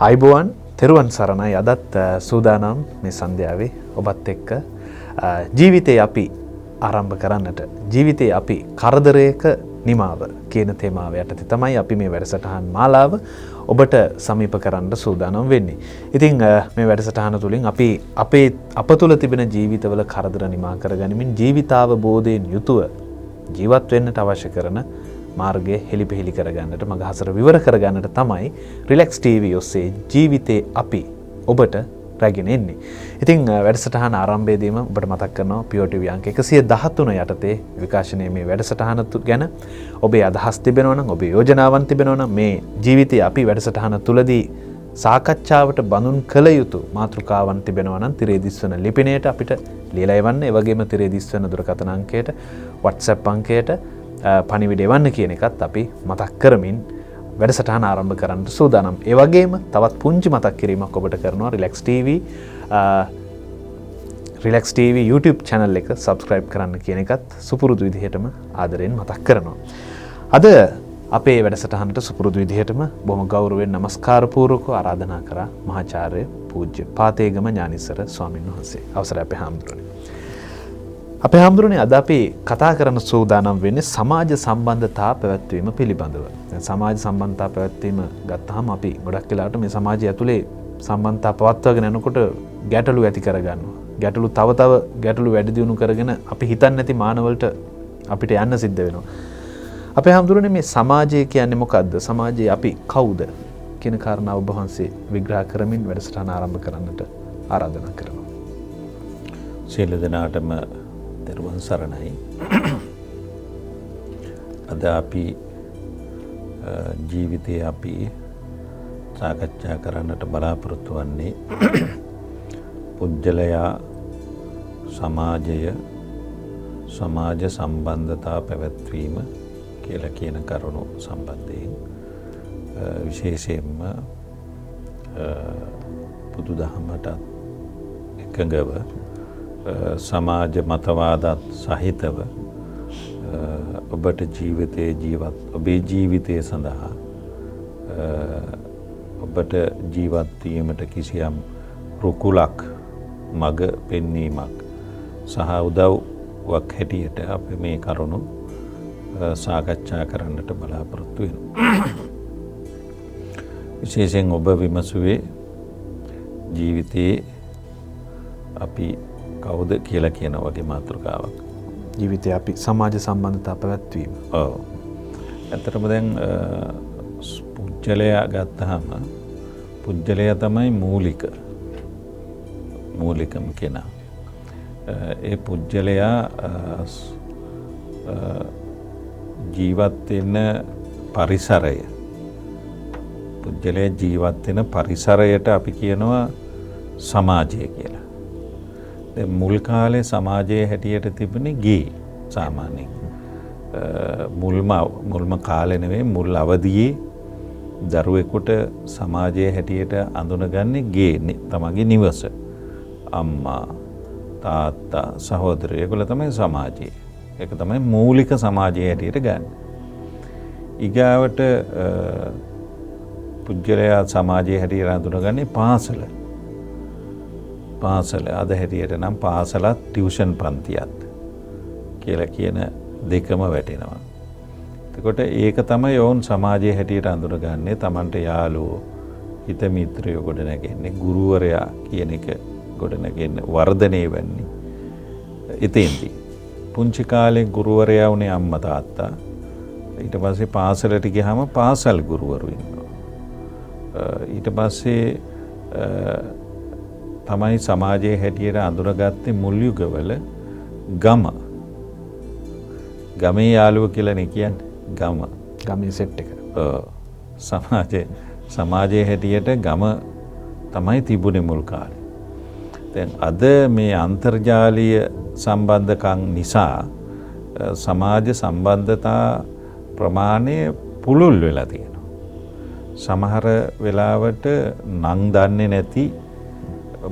ආයුබෝවන් තෙරුවන් සරණයි. අදත් සූදානම් මේ සන්ධ්‍යාවේ ඔබත් එක්ක ජීවිතේ අපි ආරම්භ කරන්නට ජීවිතේ අපි කරදරයක නිමාව කියන තේමාව යටතේ තමයි අපි මේ වැඩසටහන් මාලාව ඔබට සමීප කරන්න සූදානම් වෙන්නේ. ඉතින් මේ වැඩසටහන තුලින් අපි අප තුළ තිබෙන ජීවිතවල කරදර නිමා කරගනිමින් ජීවිතාවබෝධයෙන් යුතුව ජීවත් වෙන්නට අවශ්‍ය කරන මාර්ගය හෙලිපෙහෙලි කරගන්නට මගහසර විවර කරගන්නට තමයි රිලැක්ස් ටීවී ඔස්සේ ජීවිතේ අපි ඔබට රැගෙන එන්නේ. ඉතින් වැඩසටහන ආරම්භයේදීම ඔබට මතක් කරනවා පියෝ ටීවී අංක 113 යටතේ විකාශනයේ මේ වැඩසටහන ගැන ඔබේ අදහස් තිබෙනවා නම් ඔබේ යෝජනාවන් තිබෙනවා නම් මේ ජීවිතේ අපි වැඩසටහන තුලදී සාකච්ඡාවට බඳුන් කළ යුතු මාතෘකාවන් තිබෙනවා නම් තිරේ දිස්වන ලිපිණයට අපිට ලියලා එවන්න. ඒ වගේම තිරේ දිස්වන දුරකථන අංකයට WhatsApp අංකයට පණිවිඩ එවන්න කියන එකත් අපි මතක් කරමින් වැඩසටහන ආරම්භ කරන්න සූදානම්. ඒ වගේම තවත් පුංචි මතක් කිරීමක් ඔබට කරනවා රිලැක්ස් ටීවී YouTube channel එක subscribe කරන්න කියන එකත් සුපුරුදු විදිහටම ආදරෙන් මතක් කරනවා. අද අපේ වැඩසටහනට සුපුරුදු විදිහටම බොහොම ගෞරවයෙන් නමස්කාර පූර්වකව ආරාධනා කරා මහාචාර්ය පූජ්‍ය පාතේගම ඥානිසර ස්වාමීන් වහන්සේ. අවසරයි අපේ හාමුදුරනේ. අපේ හාමුදුරනේ අද අපි කතා කරන්න සූදානම් වෙන්නේ සමාජ සම්බන්ධතා පැවැත්වීම පිළිබඳව. සමාජ සම්බන්ධතා පැවැත්වීම ගත්තාම අපි ගොඩක් වෙලාවට මේ සමාජය ඇතුලේ සම්බන්ධතා පවත්වාගෙන යනකොට ගැටලු ඇති කරගන්නවා. ගැටලු තව ගැටලු වැඩි දියුණු කරගෙන අපි හිතන්නේ නැති මානවලට අපිට යන්න සිද්ධ වෙනවා. අපේ හාමුදුරනේ මේ සමාජය කියන්නේ මොකද්ද? සමාජයේ අපි කවුද කියන කාරණාව ඔබ වහන්සේ විග්‍රහ කරමින් වැඩසටහන ආරම්භ කරන්නට ආරාධනා කරනවා. සියලු දෙනාටම තෙරුවන් සරණයි. අද අපි ජීවිතයේ අපි සාකච්ඡා කරන්නට බලාපොරොත්තු වන්නේ පුජ්‍යලයා සමාජය සමාජ සම්බන්ධතා පැවැත්වීම කියලා කියන කරුණු සම්බන්ධයෙන් විශේෂයෙන්ම බුදුදහමට එකඟව සමාජ මතවාදත් සහිතව ඔබට ඔබේ ජීවිතය සඳහා ඔබට ජීවත් වීමට කිසියම් රුකුලක් මඟ පෙන්වීමක් සහ උදව්වක් හැටියට අපි මේ කරුණු සාකච්ඡා කරන්නට බලාපොරොත්තු වෙනවා. විශේෂයෙන් ඔබ විමසුවේ ජීවිතයේ අපි කවුද කියලා කියන වගේ මාතෘකාවක්. ජීවිතේ අපි සමාජ සම්බන්ධතා පැවැත්වීම. ඔව්. ඇත්තටම දැන් පුජ්‍යලයා ගත්තාම පුජ්‍යලයා තමයි මූලිකම කෙනා. ඒ පුජ්‍යලයා ජීවත් වෙන පරිසරය පුජ්‍යලයා ජීවත් වෙන පරිසරයට අපි කියනවා සමාජය කියලා. මුල් කාලේ සමාජයේ හැටියට තිබුණේ ගේ සාමාන්‍යයෙන් මුල්ම කාලේ නෙවෙයි මුල් අවදියේ දරුවෙකුට සමාජයේ හැටියට අඳුනගන්නේ ගේ තමගේ නිවස. අම්මා තාත්තා සහෝදරයෝ ඒගොල්ලෝ තමයි සමාජය. ඒක තමයි මූලික සමාජයේ හැටියට ගන්න. ඊගාවට පුජ්‍යලයා සමාජයේ හැටියට අඳුනගන්නේ පාසල අද හැටියට නම් පාසලත් ටියුෂන් පන්තියත් කියලා කියන දෙකම වැටෙනවා. එතකොට ඒක තමයි ඔවුන් සමාජයේ හැටියට අඳුනගන්නේ. Tamanට යාළුවෝ හිත මිත්‍රයෝ ගොඩනැගෙන්නේ ගුරුවරයා කියන එක ගොඩනැගෙන්නේ වර්ධනය වෙන්නේ. ඉතින්දී පුංචි කාලේ ගුරුවරයා උනේ අම්මා තාත්තා. ඊට පස්සේ පාසලට ගියාම පාසල් ගුරුවරු ඉන්නවා. ඊට පස්සේ තමයි සමාජයේ හැටියට අඳුරගත්තේ මුල් යුගවල ගමේ යාළුව කියලානේ කියන්නේ. ගමේ සෙට් එක. සමාජයේ හැටියට ගම තමයි තිබුණේ මුල් කාලේ. දැන් අද මේ අන්තර්ජාලීය සම්බන්ධකම් නිසා සමාජ සම්බන්ධතා ප්‍රමාණය පුළුල් වෙලා තියෙනවා. සමහර වෙලාවට නම් දන්නේ නැති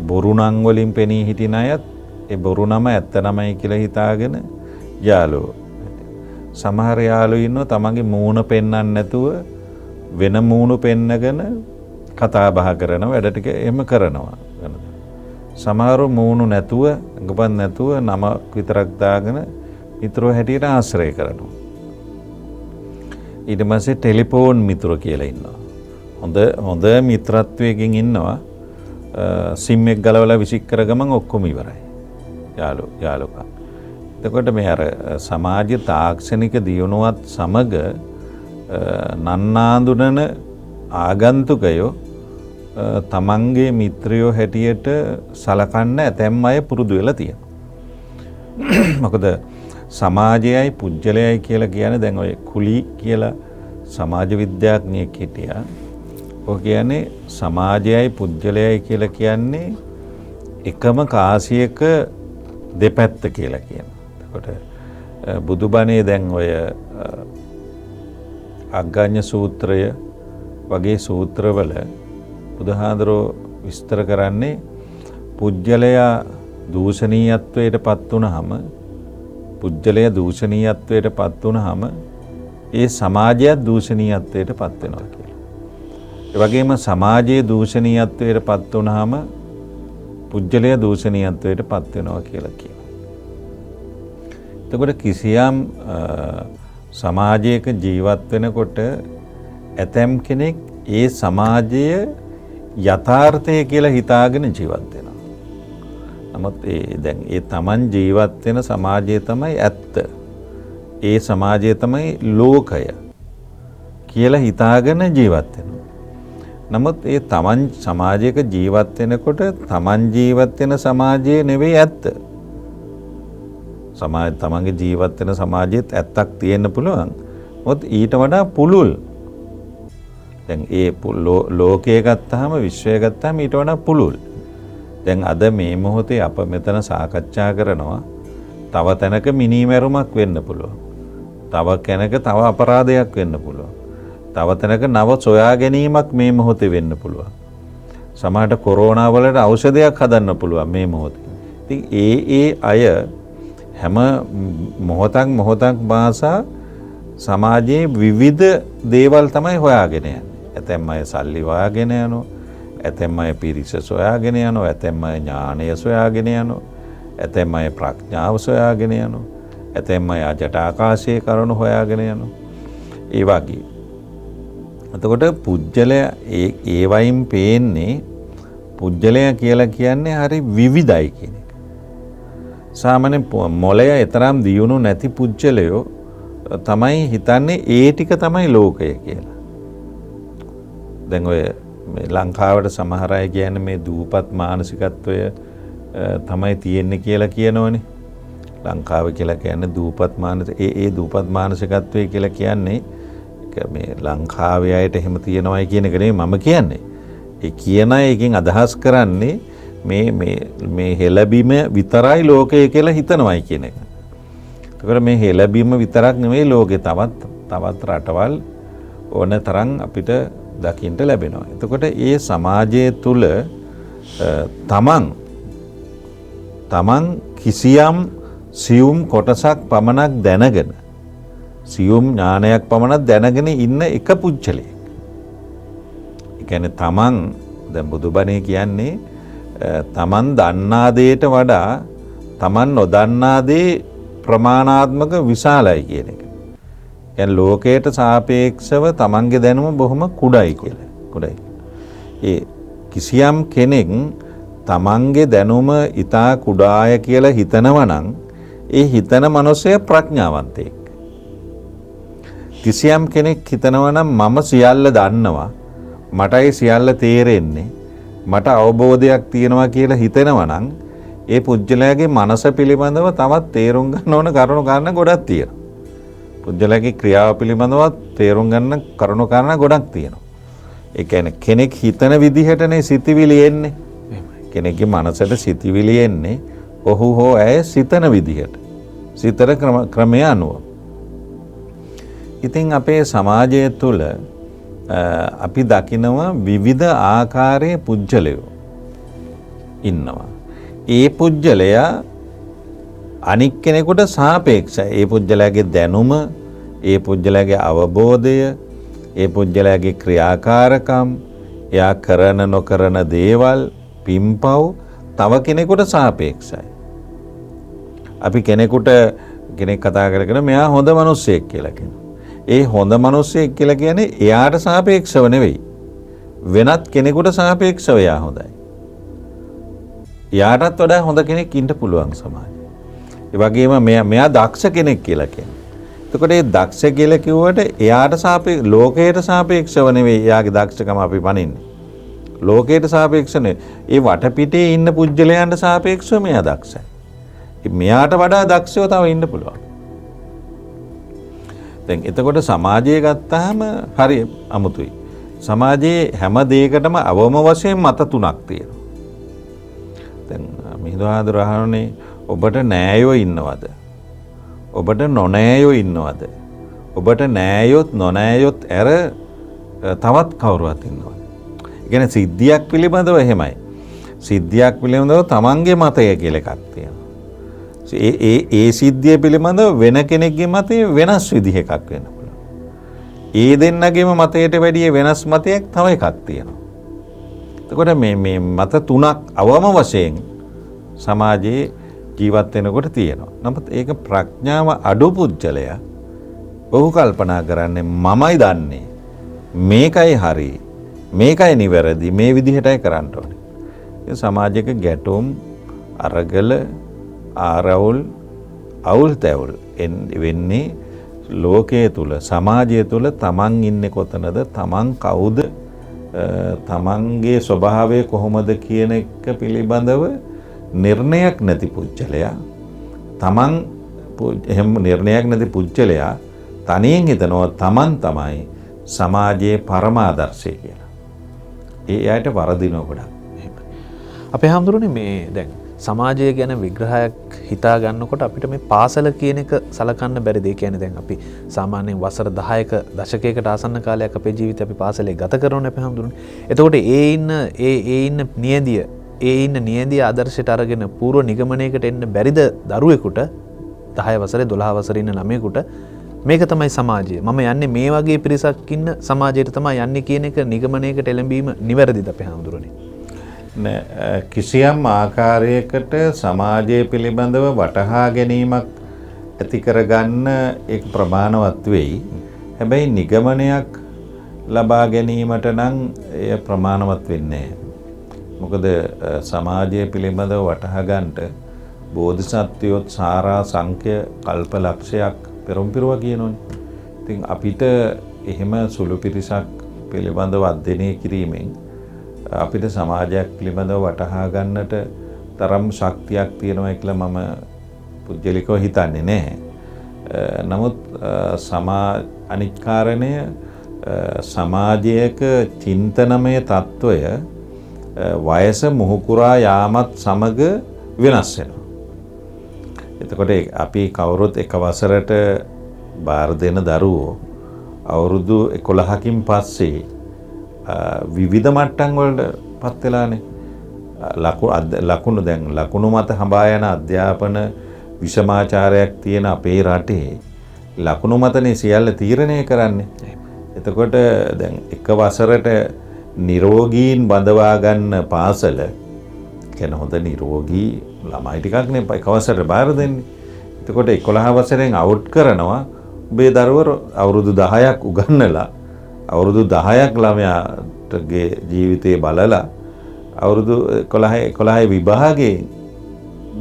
බොරු නම් වලින් පෙනී හිටින අයත් ඒ බොරු නම ඇත්ත නමයි කියලා හිතාගෙන යාළුවෝ. සමහර යාළුවෝ ඉන්නවා තමන්ගේ මූණ පෙන්වන්න නැතුව වෙන මූණු පෙන්නගෙන කතා බහ කරනවා වැඩ ටික එහෙම කරනවා. සමහරව මූණු නැතුව ගපන් නැතුව නම විතරක් දාගෙන මිත්‍රෝ හැටියට ආශ්‍රය කරනවා. ඊට පස්සේ ටෙලිෆෝන් මිත්‍රෝ කියලා ඉන්නවා. හොඳ මිත්‍රත්වයකින් ඉන්නවා. සිම් එක ගලවලා විසික් කර ගමන් ඔක්කොම ඉවරයි. යාළුකම්. එතකොට මේ අර සමාජ තාක්ෂණික දියුණුවත් සමග නන්නාඳුනන ආගන්තුකයෝ තමන්ගේ මිත්‍රයෝ හැටියට සලකන්න ඇතැම් අය පුරුදු වෙලා තියෙනවා. මොකද සමාජයයි පුජ්‍යලයයි කියලා කියන්නේ දැන් ඔය කුලි කියලා සමාජ විද්‍යාඥයෙක් හිටියා. ඔය කියන්නේ සමාජයයි පුජ්‍යලයයි කියලා කියන්නේ එකම කාසියක දෙපැත්ත කියලා කියනවා. එතකොට බුදුබණේ දැන් ඔය අග්ගඤ්ඤ සූත්‍රය වගේ සූත්‍රවල බුදුහාඳුරෝ විස්තර කරන්නේ පුජ්‍යලයා දූෂණීයත්වයට පත් වුණාම පුජ්‍යලයා දූෂණීයත්වයට පත් වුණාම ඒ සමාජයත් දූෂණීයත්වයට පත් වෙනවා කියලා. ඒ වගේම සමාජයේ දූෂණීයත්වයට පත් වුණාම පුජ්‍යලයා දූෂණීයත්වයට පත් වෙනවා කියලා කියනවා. එතකොට කිසියම් සමාජයක ජීවත් වෙනකොට ඇතැම් කෙනෙක් ඒ සමාජයේ යථාර්ථය කියලා හිතාගෙන ජීවත් වෙනවා. නමුත් දැන් ඒ තමන් ජීවත් වෙන සමාජය තමයි ඇත්ත. ඒ සමාජය තමයි ලෝකය කියලා හිතාගෙන ජීවත් වෙනවා. නමුත් ඒ තමන් සමාජයක ජීවත් වෙනකොට තමන් ජීවත් වෙන සමාජය නෙවෙයි ඇත්ත. තමන්ගේ ජීවත් වෙන සමාජයේත් ඇත්තක් තියෙන්න පුළුවන්. මොකද ඊට වඩා පුළුල්. දැන් ඒ ලෝකය ගත්තාම විශ්වය ගත්තාම ඊට වඩා පුළුල්. දැන් අද මේ මොහොතේ අප මෙතන සාකච්ඡා කරනවා තව තැනක මිනීමැරුමක් වෙන්න පුළුවන්. තව කෙනක තව අපරාධයක් වෙන්න පුළුවන්. තව තැනක නව සොයා ගැනීමක් මේ මොහොතේ වෙන්න පුළුවන්. සමහරට කොරෝනා වලට ඖෂධයක් හදන්න පුළුවන් මේ මොහොතේ. ඉතින් ඒ අය හැම මොහොතක් භාෂා සමාජයේ විවිධ දේවල් තමයි හොයාගෙන යන්නේ. ඇතැම් අය සල්ලි හොයාගෙන යනවා. ඇතැම් අය පිරිස සොයාගෙන යනවා. ඇතැම් අය ඥානය සොයාගෙන යනවා. ඇතැම් අය ප්‍රඥාව සොයාගෙන යනවා. ඇතැම් අය අජට ආකාශයේ කරුණු හොයාගෙන යනවා. ඒ වගේ. එතකොට පුජ්‍යලයා ඒ වයින් පේන්නේ පුජ්‍යලයා කියලා කියන්නේ හරි විවිධයි කියන එක. සාමාන්‍ය මොළය තරම් දියුණු නැති පුජ්‍යලයෝ තමයි හිතන්නේ ඒ ටික තමයි ලෝකය කියලා. දැන් ඔය ලංකාවට සමහර අය කියන්නේ මේ දූපත් මානසිකත්වය තමයි තියෙන්නේ කියලා කියනවනේ. ලංකාව කියලා කියන්නේ දූපත් දූපත් මානසිකත්වය කියලා කියන්නේ මේ ලංකාවේ අයට එහෙම තියෙනවයි කියන එක නෙමෙයි මම කියන්නේ. ඒ කියන එකෙන් අදහස් කරන්නේ මේ හෙළබීම විතරයි ලෝකය කියලා හිතනවයි කියන එක. ඒකට මේ හෙළබීම විතරක් නෙමෙයි ලෝකේ තවත් රටවල් ඕන තරම් අපිට දකින්න ලැබෙනවා. එතකොට ඒ සමාජය තුල තමන් කිසියම් සියුම් කොටසක් පමණක් දැනගෙන සියුම් ඥානයක් පමණක් දැනගෙන ඉන්න එක පුජ්‍යලෙක්. ඒ කියන්නේ තමන් දැන් බුදුබණේ කියන්නේ තමන් දන්නා දේට වඩා තමන් නොදන්නා දේ ප්‍රමාණාත්මක විශාලයි කියන එක. කියන්නේ ලෝකයට සාපේක්ෂව තමන්ගේ දැනුම බොහොම කුඩයි කියලා. කුඩයි. ඒ කිසියම් කෙනෙක් තමන්ගේ දැනුම ඊටා කුඩාය කියලා හිතනවා නම් ඒ හිතන මනුස්සය ප්‍රඥාවන්තයෙක්. කිසියම් කෙනෙක් හිතනවා නම් මම සියල්ල දන්නවා මටයි සියල්ල තේරෙන්නේ මට අවබෝධයක් තියෙනවා කියලා හිතෙනවා නම් ඒ පුජ්‍යලයාගේ මනස පිළිබඳව තවත් තේරුම් ගන්න ඕන කරුණු කාරණා ගොඩක් තියෙනවා. පුජ්‍යලයාගේ ක්‍රියාව පිළිබඳව තේරුම් ගන්න කරුණු කාරණා ගොඩක් තියෙනවා. ඒ කියන්නේ කෙනෙක් හිතන විදිහටනේ සිතිවිලි එන්නේ. කෙනෙක්ගේ මනසට සිතිවිලි එන්නේ ඔහු හෝ ඇය සිතන විදිහට. සිතන ක්‍රමය අනුව. ඉතින් අපේ සමාජය තුළ අපි දකිනවා විවිධ ආකාරයේ පුජ්‍යලයෝ ඉන්නවා. ඒ පුජ්‍යලයා අනික් කෙනෙකුට සාපේක්ෂයි. ඒ පුජ්‍යලයාගේ දැනුම, ඒ පුජ්‍යලයාගේ අවබෝධය, ඒ පුජ්‍යලයාගේ ක්‍රියාකාරකම්, එයා කරන නොකරන දේවල් පින්පව් තව කෙනෙකුට සාපේක්ෂයි. අපි කෙනෙකුට කෙනෙක් කතා කරගෙන මෙයා හොඳ මිනිස්සෙක් කියලා කියනවා. ඒ හොඳ මිනිස්සෙක් කියලා කියන්නේ එයාට සාපේක්ෂව නෙවෙයි. වෙනත් කෙනෙකුට සාපේක්ෂව එයා හොඳයි. එයාටත් වඩා හොඳ කෙනෙක් ඉන්න පුළුවන් සමාජයේ. ඒ වගේම මෙයා දක්ෂ කෙනෙක් කියලා කියනවා. එතකොට මේ දක්ෂ කියලා කිව්වට එයාට ලෝකයට සාපේක්ෂව නෙවෙයි එයාගේ දක්ෂකම අපි පනින්නේ. ලෝකයට සාපේක්ෂව නෙවෙයි. ඒ වටපිටේ ඉන්න පුජ්‍යලයන්ට සාපේක්ෂව මෙයා දක්ෂයි. මෙයාට වඩා දක්ෂව තව ඉන්න පුළුවන්. දැන් එතකොට සමාජය ගත්තාම හරි අමුතුයි. සමාජයේ හැම දෙයකටම අවම වශයෙන් මත තුනක් තියෙනවා. දැන් මිහිඳුහාඳුර අහන්නේ ඔබට නෑයෝ ඉන්නවද? ඔබට නොනෑයෝ ඉන්නවද? ඔබට නෑයොත් නොනෑයොත් ඇර තවත් කවුරුවත් ඉන්නවද? ඒ කියන්නේ සිද්ධියක් පිළිබඳව එහෙමයි. සිද්ධියක් පිළිබඳව තමන්ගේ මතය කියලා එකක් තියෙනවා. ඒ සිද්ධිය පිළිබඳව වෙන කෙනෙක්ගේ මතය වෙනස් විදිහ එකක් වෙන්න පුළුවන්. ඒ දෙන්නගේම මතයට වැඩිය වෙනස් මතයක් තව එකක් තියෙනවා. එතකොට මේ මත තුනක් අවම වශයෙන් සමාජයේ ජීවත් වෙනකොට තියෙනවා. නමුත් ඒක ප්‍රඥාව අඩු පුජ්‍යලයා ඔහු කල්පනා කරන්නේ මමයි දන්නේ. මේකයි හරි. මේකයි නිවැරදි. මේ විදිහටයි කරන්න ඕනේ. ඒ සමාජයක ගැටුම් අරගල ආරවුල් අවුල් තැවුල් වෙන්නේ ලෝකයේ තුල සමාජය තුල තමන් ඉන්නේ කොතනද තමන් කවුද තමන්ගේ ස්වභාවය කොහොමද කියන එක පිළිබඳව නිර්ණයක් නැති පුජ්‍යලයා තමන් එහෙම නිර්ණයක් නැති පුජ්‍යලයා තනියෙන් හිතනවා තමන් තමයි සමාජයේ පරමාදර්ශය කියලා. එයාට වරදිනව ගොඩක්. අපේ හැමදෙරුනේ මේ දැන් සමාජය ගැන විග්‍රහයක් හිතා ගන්නකොට අපිට මේ පාසල කියන එක සලකන්න බැරිද? ඒ කියන්නේ දැන් අපි සාමාන්‍යයෙන් වසර 10ක දශකයකට ආසන්න කාලයක් අපේ ජීවිතේ අපි පාසලේ ගත කරනවා අපේ හැමදෙරුනේ. එතකොට ඒ ඉන්න නියැදිය ආදර්ශයට අරගෙන පූර්ව නිගමනයකට එන්න බැරිද දරුවෙකුට 10 වසරේ 12 වසරේ ඉන්න ළමයෙකුට මේක තමයි සමාජය. මම යන්නේ මේ වගේ පිරිසක් ඉන්න සමාජයට තමයි යන්නේ කියන එක නිගමනයකට එළඹීම නිවැරදිද අපේ හැමදෙරුනේ? කිසියම් ආකාරයකට සමාජය පිළිබඳව වටහා ගැනීමක් ඇති කරගන්න ඒක ප්‍රමාණවත් වෙයි. හැබැයි නිගමනයක් ලබා ගැනීමට නම් එය ප්‍රමාණවත් වෙන්නේ නැහැ. මොකද සමාජය පිළිබඳව වටහා ගන්නට බෝධිසත්වයොත් සාරා සංඛ්‍ය කල්ප ලක්ෂයක් පෙරම්පිරුවා කියනෝනේ. ඉතින් අපිට එහෙම සුළු පිරිසක් පිළිබඳව අධ්‍යයනය කිරීමෙන් අපිට සමාජයක් පිළිබඳව වටහා ගන්නට තරම් ශක්තියක් තියෙනවා කියලා මම පුද්ගලිකව හිතන්නේ නැහැ. නමුත් අනික් කාරණය සමාජයක චින්තනමය තත්ත්වය වයස මුහුකුරා යාමත් සමග වෙනස් වෙනවා. එතකොට අපි කවුරුත් එක වසරට බාර දෙන දරුවෝ අවුරුදු 11කින් පස්සේ විවිධ මට්ටම් වලට පත් වෙලානේ. ලකුණු මත හඹා යන අධ්‍යාපන විෂමාචාරයක් තියෙන අපේ රටේ ලකුණු මතනේ සියල්ල තීරණය කරන්නේ. එතකොට දැන් එක වසරට නිරෝගීන් බඳවා ගන්න පාසල කියන හොඳ නිරෝගී ළමයි ටිකක් නේ එක වසරට බාර දෙන්නේ. එතකොට 11 වසරෙන් අවුට් කරනවා ඔබේ දරුවෝ අවුරුදු 10ක් උගන්නලා අවුරුදු 10ක් ළමයාගේ ජීවිතේ බලලා අවුරුදු 11 විභාගේ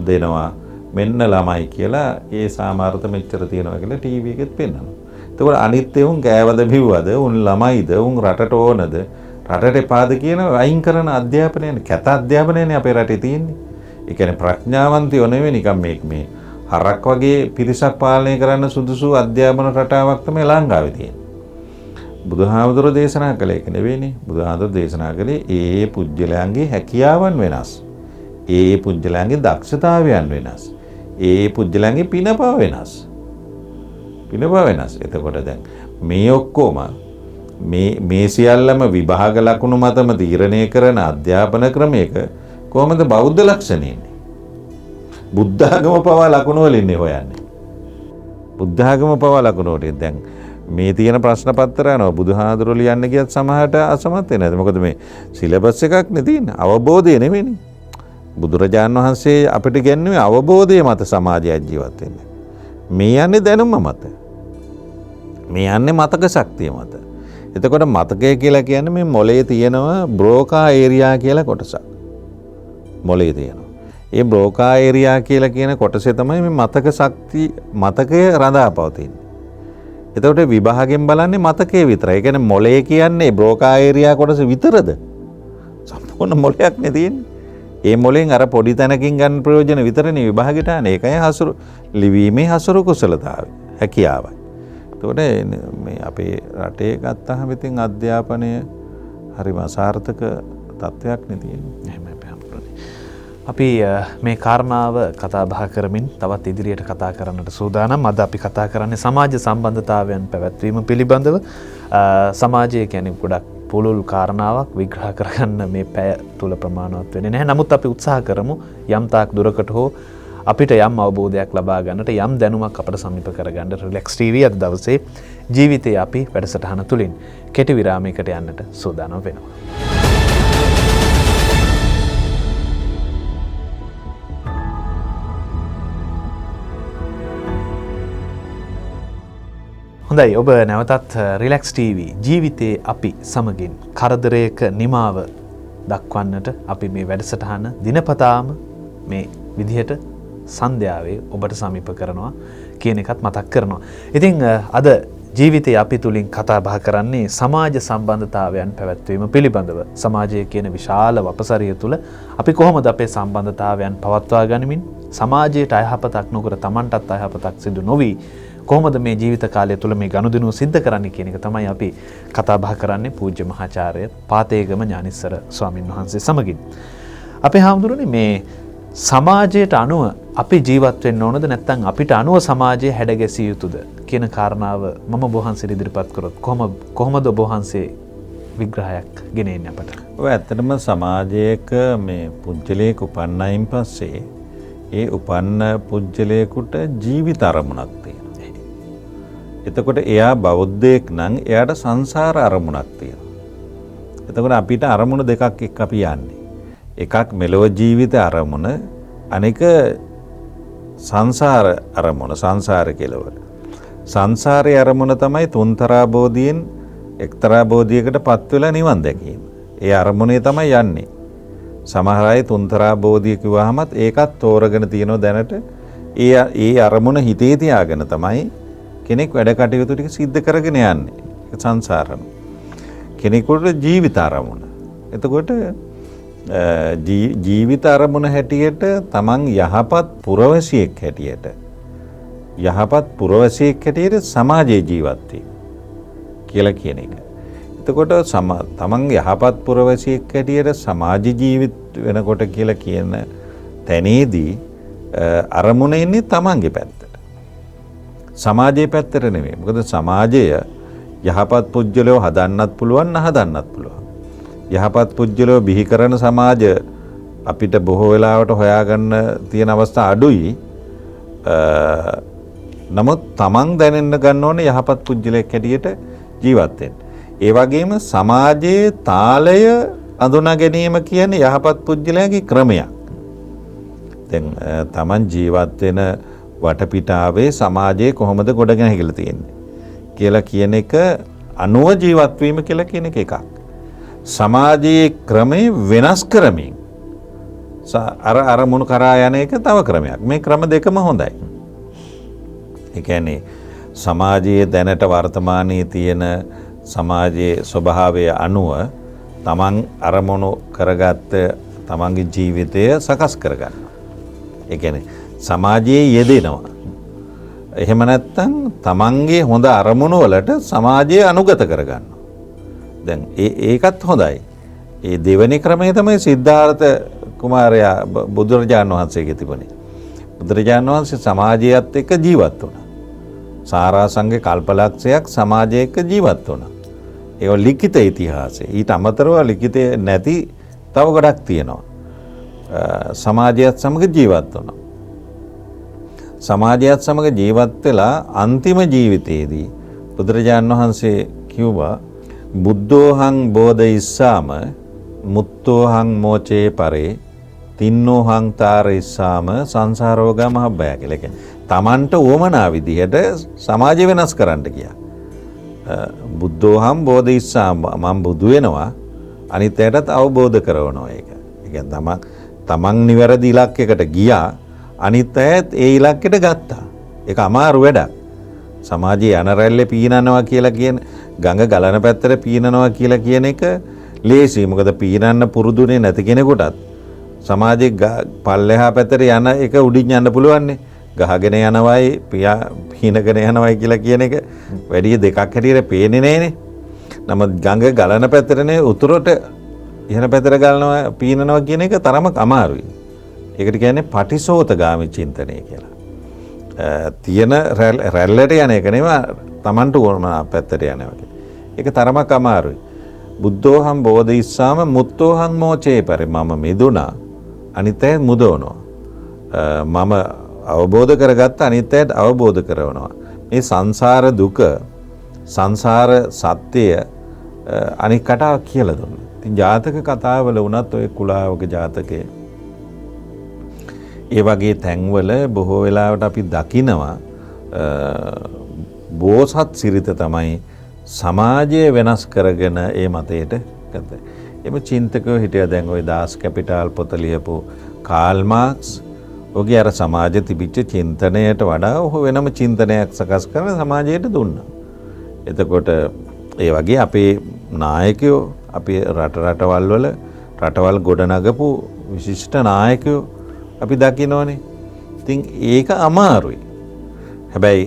දෙනවා මෙන්න ළමයි කියලා ඒ සාමාර්ථ මෙච්චර තියෙනවා කියලා ටීවී එකෙත් පෙන්නනවා. එතකොට අනිත් උන් කෑවද බිව්වද උන් ළමයිද උන් රටට ඕනද රටට එපාද කියන අයින් කරන අධ්‍යාපනයනේ කැත අධ්‍යාපනයනේ අපේ රටේ තියෙන්නේ. ඒ කියන්නේ ප්‍රඥාවන්තයෝ නෙවෙයි නිකන් මේ හරක් වගේ පිරිසක් පාලනය කරන්න සුදුසු අධ්‍යාපන රටාවක් තමයි ලංකාවේ තියෙන්නේ. බුදුහාමුදුරුවෝ දේශනා කළේ ඒක නෙවෙයිනේ. බුදුහාමුදුරුවෝ දේශනා කළේ ඒ පුජ්‍යලයන්ගේ හැකියාවන් වෙනස්. ඒ පුජ්‍යලයන්ගේ දක්ෂතාවයන් වෙනස්. ඒ පුජ්‍යලයන්ගේ පිනපව වෙනස්. එතකොට දැන් මේ ඔක්කොම මේ සියල්ලම විභාග ලකුණු මතම තීරණය කරන අධ්‍යාපන ක්‍රමයක කොහොමද බෞද්ධ ලක්ෂණ ඉන්නේ? බුද්ධ ආගම පවා ලකුණු වලින් හොයන්නේ. බුද්ධ ආගම පවා ලකුණු වලින් දැන් මේ තියෙන ප්‍රශ්න පත්‍ර යනවා බුදුහාඳුරෝ ලියන්න ගියත් සමහරට අසමත් වෙන්නේ නැහැ. මොකද මේ සිලබස් එකක් නේ තියෙන්නේ. අවබෝධය නෙවෙයිනේ. බුදුරජාණන් වහන්සේ අපිට කියන්නේ අවබෝධය මත සමාජයක් ජීවත් වෙන්න. මේ යන්නේ දැනුම මත. මේ යන්නේ මතක ශක්තිය මත. එතකොට මතකය කියලා කියන්නේ මේ මොලේ තියෙනවා බ්‍රෝකා ඒරියා කියලා කොටසක්. මොලේ තියෙනවා. ඒ බ්‍රෝකා ඒරියා කියලා කියන කොටසේ තමයි මේ මතක ශක්තිය මතකය රඳා පවතින්නේ. එතකොට විභාගයෙන් බලන්නේ මතකයේ විතරයි. ඒ කියන්නේ මොලේ කියන්නේ බ්‍රෝකා ඒරියා කොටස විතරද? සම්පූර්ණ මොලයක් නේ තියෙන්නේ. ඒ මොලෙන් අර පොඩි තැනකින් ගන්න ප්‍රයෝජන විතරනේ විභාගෙට ආනේ. ඒකයි හසුරු ලිවීමේ හසුරු කුසලතාවය හැකියාවයි. එතකොට මේ අපේ රටේ ගත්තාම ඉතින් අධ්‍යාපනය හරිම අසාර්ථක තත්ත්වයක් නේ තියෙන්නේ. එහෙමයි පැහැදිලි. අපි මේ කාරණාව කතා බහ කරමින් තවත් ඉදිරියට කතා කරන්නට සූදානම්. අද අපි කතා කරන්නේ සමාජ සම්බන්ධතාවයන් පැවැත්වීම පිළිබඳව. සමාජය කියන්නේ ගොඩක් පුළුල් කාරණාවක් විග්‍රහ කරගන්න මේ පැය තුල ප්‍රමාණවත් වෙන්නේ නැහැ. නමුත් අපි උත්සාහ කරමු යම් තාක් දුරකට හෝ අපිට යම් අවබෝධයක් ලබා ගන්නට යම් දැනුමක් අපට සමීප කරගන්න රිලැක්ස් TV අද දවසේ ජීවිතේ අපි වැඩසටහන තුලින් කෙටි විරාමයකට යන්නට සූදානම් වෙනවා. හොඳයි ඔබ නැවතත් රිලැක්ස් TV ජීවිතේ අපි සමගින් කරදරයක නිමාව දක්වන්නට අපි මේ වැඩසටහන දිනපතාම මේ විදිහට සන්ධ්‍යාවේ ඔබට සමීප කරනවා කියන එකත් මතක් කරනවා. ඉතින් අද ජීවිතේ අපි තුලින් කතා බහ කරන්නේ සමාජ සම්බන්ධතාවයන් පැවැත්වීම පිළිබඳව. සමාජය කියන විශාල වපසරිය තුල අපි කොහොමද අපේ සම්බන්ධතාවයන් පවත්වා ගනිමින් සමාජයට අයහපතක් නොකර Tamanටත් අයහපතක් සිදු නොවි කොහොමද මේ ජීවිත කාලය තුළ මේ ගනුදෙනුව සිද්ධ කරන්නේ කියන එක තමයි අපි කතා බහ කරන්නේ පූජ්‍ය මහාචාර්ය පාතේගම ඥානිස්සර ස්වාමින් වහන්සේ සමගින්. අපේ හාමුදුරනේ මේ සමාජයට අනුව අපි ජීවත් වෙන්න ඕනද නැත්නම් අපිට අනුව සමාජය හැඩගැසිය යුතුද කියන කාරණාව මම ඔබ වහන්සේට ඉදිරිපත් කරොත් කොහොමද ඔබ වහන්සේ විග්‍රහයක් ගෙන එන්නේ අපට? ඔය ඇත්තටම සමාජයක මේ පුජ්‍යලයක උපන්නයින් පස්සේ ඒ උපන්න පුජ්‍යලයකට ජීවිත අරමුණක් තියෙනවා. එතකොට එයා බෞද්ධයෙක් නම් එයාට සංසාර අරමුණක් තියෙනවා. එතකොට අපිට අරමුණ දෙකක් එක්ක අපි යන්නේ. එකක් මෙලොව ජීවිත අරමුණ, අනෙක සංසාර අරමුණ, සංසාර කෙලවර. සංසාරයේ අරමුණ තමයි තුන්තරා බෝධියෙන් එක්තරා බෝධියකට පත් වෙලා නිවන් දැකීම. ඒ අරමුණේ තමයි යන්නේ. සමහර අය තුන්තරා බෝධිය කිව්වහමත් ඒකත් තෝරගෙන තියෙනවා දැනට. ඒ අරමුණ හිතේ තියාගෙන තමයි කෙනෙක් වැඩ කටයුතු ටික සිද්ධ කරගෙන යන්නේ. ඒක සංසාරම. කෙනෙකුට ජීවිත අරමුණ. එතකොට ජීවිත අරමුණ හැටියට තමන් යහපත් පුරවැසියෙක් හැටියට සමාජයේ ජීවත් වීම කියලා කියන එක. එතකොට තමන් යහපත් පුරවැසියෙක් හැටියට සමාජ ජීවිත වෙනකොට කියලා කියන තැනේදී අරමුණ ඉන්නේ තමන්ගේ පැත්තට. සමාජයේ පැත්තට නෙමෙයි. මොකද සමාජය යහපත් පුජ්‍යලෝ හදන්නත් පුළුවන් නහදන්නත් පුළුවන්. යහපත් පුජ්‍යලෝ බිහි කරන සමාජ අපිට බොහෝ වෙලාවට හොයාගන්න තියෙන අවස්ථා අඩුයි. නමුත් තමන් දැනෙන්න ගන්න ඕනේ යහපත් පුජ්‍යලයක් හැටියට ජීවත් වෙන්න. ඒ වගේම සමාජයේ තාලය අඳුනා ගැනීම කියන්නේ යහපත් පුජ්‍යලයාගේ ක්‍රමයක්. දැන් තමන් ජීවත් වෙන වටපිටාවේ සමාජයේ කොහොමද ගොඩගෙන හිගලා තියෙන්නේ කියලා කියන එක අනුව ජීවත් වීම කියලා කියන එක එකක්. සමාජයේ ක්‍රමේ වෙනස් කරමින් අරමුණු කරා යන එක තව ක්‍රමයක්. මේ ක්‍රම දෙකම හොඳයි. ඒ කියන්නේ සමාජයේ දැනට වර්තමානයේ තියෙන සමාජයේ ස්වභාවය අනුව තමන් අරමුණු කරගත්ත තමන්ගේ ජීවිතය සකස් කරගන්නවා. ඒ කියන්නේ සමාජයේ යෙදෙනවා. එහෙම නැත්නම් තමන්ගේ හොඳ අරමුණු වලට සමාජය අනුගත කරගන්නවා. දැන් ඒකත් හොඳයි. ඒ දෙවෙනි ක්‍රමය තමයි සිද්ධාර්ථ කුමාරයා බුදුරජාණන් වහන්සේගේ තිබුණේ. බුදුරජාණන් වහන්සේ සමාජයත් එක්ක ජීවත් වුණා. සාරාංශක කල්පලක්ෂයක් සමාජය එක්ක ජීවත් වුණා. ඒක ලිඛිත ඉතිහාසය. ඊට අමතරව ලිඛිත නැති තව ගොඩක් තියෙනවා. සමාජයත් සමග ජීවත් වුණා. සමාජයත් සමග ජීවත් වෙලා අන්තිම ජීවිතයේදී බුදුරජාණන් වහන්සේ කිව්වා බුද්ධෝහං බෝධිස්සාම මුත්තෝහං මෝචේ පරේ තින්නෝහං තාරයිස්සාම සංසාරෝගා මහබ්බය කියලා. කියන්නේ තමන්ට උවමනා විදිහට සමාජය වෙනස් කරන්න කියා. බුද්ධෝහං බෝධිස්සාම මම බුදු වෙනවා අනිත් අයටත් අවබෝධ කරවනවා ඒක. ඒ කියන්නේ තමන් නිවැරදි ඉලක්කයකට ගියා අනිත් අයත් ඒ ඉලක්කයට ගත්තා. ඒක අමාරු වැඩක්. සමාජයේ යන රැල්ලේ පීනනවා කියලා කියන ගඟ ගලන පැත්තට පීනනවා කියලා කියන එක ලේසියි. මොකද පීනන්න පුරුදුනේ නැති කෙනෙකුටත් සමාජයේ පල්ලෙහා පැත්තට යන එක උඩින් යන්න පුළුවන්නේ. ගහගෙන යනවයි පීනගෙන යනවයි කියලා කියන එක වැඩි දෙකක් හැටියට පේන්නේ නැහනේ. නමුත් ගඟ ගලන පැත්තටනේ උතුරට ඉහළ පැත්තට ගලනවා පීනනවා කියන එක තරමක් අමාරුයි. ඒකට කියන්නේ පටිසෝතගාමී චින්තනය කියලා. තියෙන රැල්ලට යන එක නෙවෙයි Tamanට ඕන පැත්තට යනවා. ඒක තරමක් අමාරුයි. බුද්ධෝහං බෝධිස්සාම මුත්තෝහං මෝචේ පරි මම මිදුණා අනිත් අය මුදවනවා. මම අවබෝධ කරගත්ත අනිත් අයට අවබෝධ කරවනවා. මේ සංසාර දුක සංසාර සත්‍යය අනිකට කියලා දුන්නා. ඉතින් ජාතක කතාවල වුණත් ඔය කුලාවක ජාතකයේ ඒ වගේ තැන්වල බොහෝ වෙලාවට අපි දකිනවා බෝසත් සිරිත තමයි සමාජය වෙනස් කරගෙන ඒ මතයට ගත්තේ. එම චින්තකයෝ හිටියා දැන් ওই දාස් කැපිටල් පොත ලියපු කාල් මාක්ස් ඔහුගේ අර සමාජ තිබිච්ච චින්තනයට වඩා ඔහු වෙනම චින්තනයක් සකස් කරන සමාජයට දුන්නා. එතකොට ඒ වගේ අපේ නායකයෝ අපේ රටවල් වල රටවල් ගොඩනගපු විශිෂ්ට නායකයෝ අපි දකිනෝනේ. ඉතින් ඒක අමාරුයි. හැබැයි